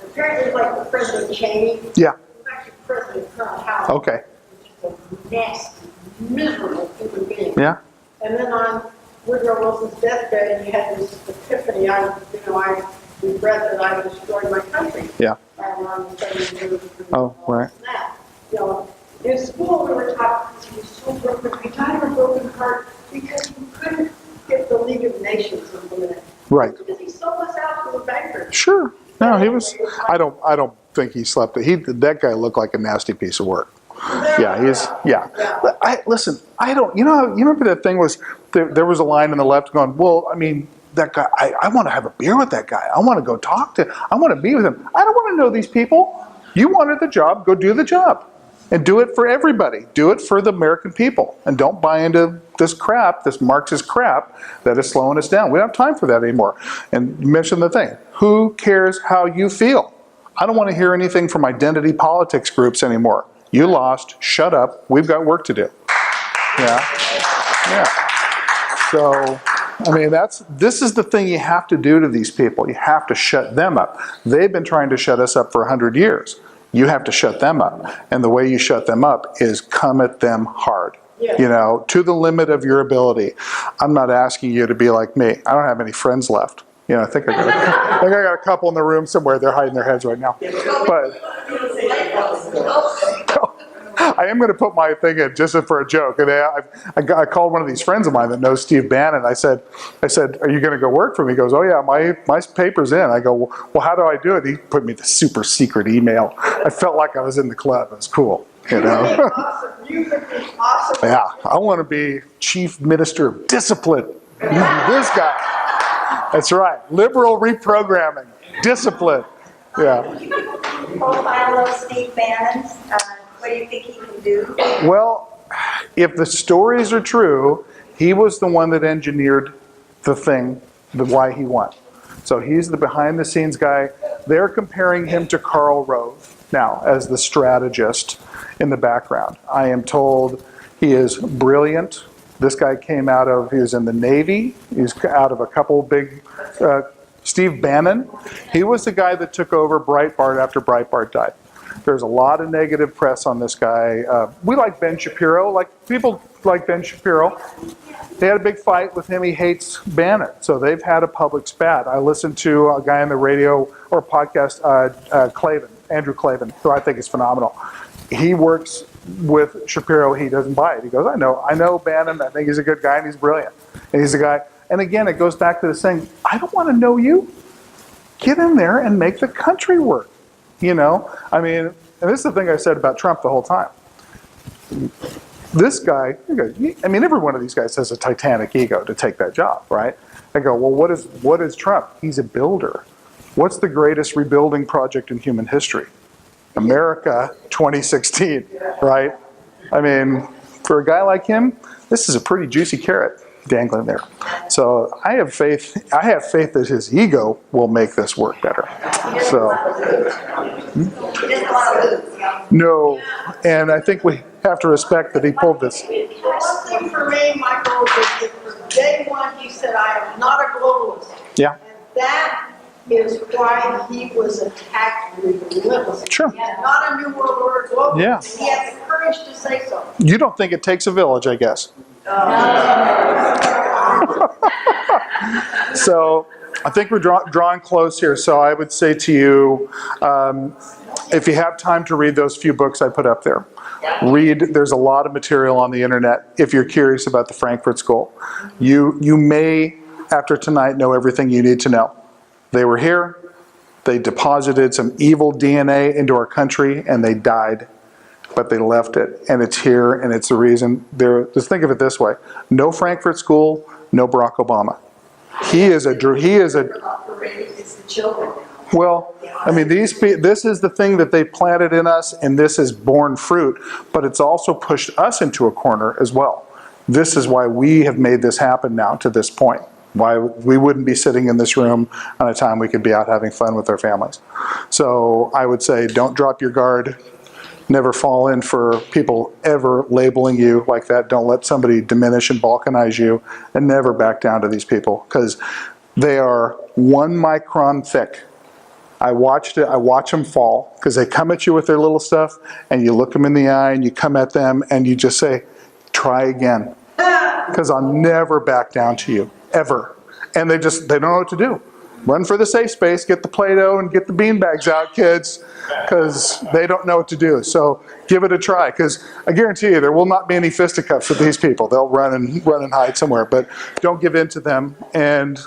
Apparently, like the President Cheney. Yeah. He was actually President Colonel House. Okay. A nasty, miserable human being. Yeah. And then on Woodrow Wilson's deathbed, he had this epiphany. I regret that I destroyed my country. Yeah. And oh, right. That. You know, in school we were taught because he was so broken. He died of a broken heart because he couldn't get the League of Nations implemented. Right. Because he sold us out to the bankers. Sure. No, he was. I don't think he slept. That guy looked like a nasty piece of work. Yeah, listen, I don't, you remember that thing was, there was a line on the left going, well, I mean, that guy, I want to have a beer with that guy. I want to go talk I want to be with him. I don't want to know these people. You wanted the job, go do the job. And do it for everybody. Do it for the American people. And don't buy into this crap, this Marxist crap that is slowing us down. We don't have time for that anymore. And you mentioned the thing, who cares how you feel? I don't want to hear anything from identity politics groups anymore. You lost, shut up, we've got work to do. Yeah. So, I mean, this is the thing you have to do to these people. You have to shut them up. They've been trying to shut us up for 100 years. You have to shut them up. And the way you shut them up is come at them hard. Yeah. You know, to the limit of your ability. I'm not asking you to be like me. I don't have any friends left. You know, I think I got a couple in the room somewhere. They're hiding their heads right now. But I am going to put my thing in just for a joke. And I called one of these friends of mine that knows Steve Bannon. I said, are you going to go work for me? He goes, oh yeah, my paper's in. I go, well, how do I do it? He put me the super secret email. I felt like I was in the club. It was cool. You know? You would be awesome. Yeah, I want to be Chief Minister of Discipline. This guy. That's right. Liberal reprogramming. Discipline. Yeah. Profile of Steve Bannon. What do you think he can do? Well, if the stories are true, he was the one that engineered the thing, why he won. So he's the behind-the-scenes guy. They're comparing him to Karl Rove now as the strategist in the background. I am told he is brilliant. This guy he was in the Navy. He's out of a couple big, Steve Bannon. He was the guy that took over Breitbart after Breitbart died. There's a lot of negative press on this guy. We like Ben Shapiro. People like Ben Shapiro. They had a big fight with him. He hates Bannon. So they've had a public spat. I listened to a guy on the radio or podcast, Clavin, Andrew Klavan, who I think is phenomenal. He works with Shapiro. He doesn't buy it. He goes, I know Bannon. I think he's a good guy and he's brilliant. And he's a guy. And again, it goes back to the saying, I don't want to know you. Get in there and make the country work. You know, I mean, and this is the thing I said about Trump the whole time. This guy, I mean, every one of these guys has a titanic ego to take that job, right? I go, well, what is Trump? He's a builder. What's the greatest rebuilding project in human history? America 2016, right? I mean, for a guy like him, this is a pretty juicy carrot dangling there. So I have faith that his ego will make this work better. So, no, and I think we have to respect that he pulled this. One thing for me, Michael, is that from day one he said, I am not a globalist. Yeah. And that is why he was attacked relentlessly. Sure. He had not a New World Order globalist. Yeah. And he had the courage to say so. You don't think it takes a village, I guess. So I think we're drawing close here. So I would say to you, if you have time to read those few books I put up there, there's a lot of material on the internet if you're curious about the Frankfurt School. You may, after tonight, know everything you need to know. They were here, they deposited some evil DNA into our country, and they died. But they left it, and it's here, and it's the reason. Just think of it this way: no Frankfurt School, no Barack Obama. He is a. It's the children. Well, I mean, this is the thing that they planted in us, and this has borne fruit. But it's also pushed us into a corner as well. This is why we have made this happen now to this point. Why we wouldn't be sitting in this room on a time we could be out having fun with our families. So I would say, don't drop your guard. Never fall in for people ever labeling you like that. Don't let somebody diminish and balkanize you, and never back down to these people, because they are 1 micron thick. I watch them fall, because they come at you with their little stuff, and you look them in the eye, and you come at them, and you just say, try again, because I'll never back down to you, ever. And they don't know what to do. Run for the safe space, get the Play-Doh and get the beanbags out, kids, because they don't know what to do. So give it a try, because I guarantee you there will not be any fisticuffs with these people. They'll run and hide somewhere, but don't give in to them, and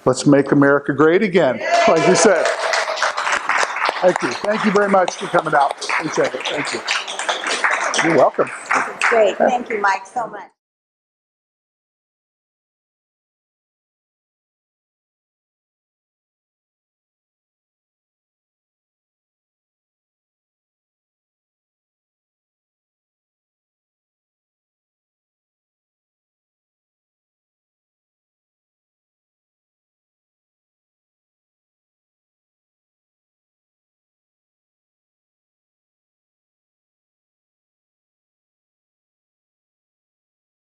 let's make America great again, like you said. Thank you. Thank you very much for coming out. Appreciate it. Thank you. You're welcome. Great. Thank you, Mike, so much.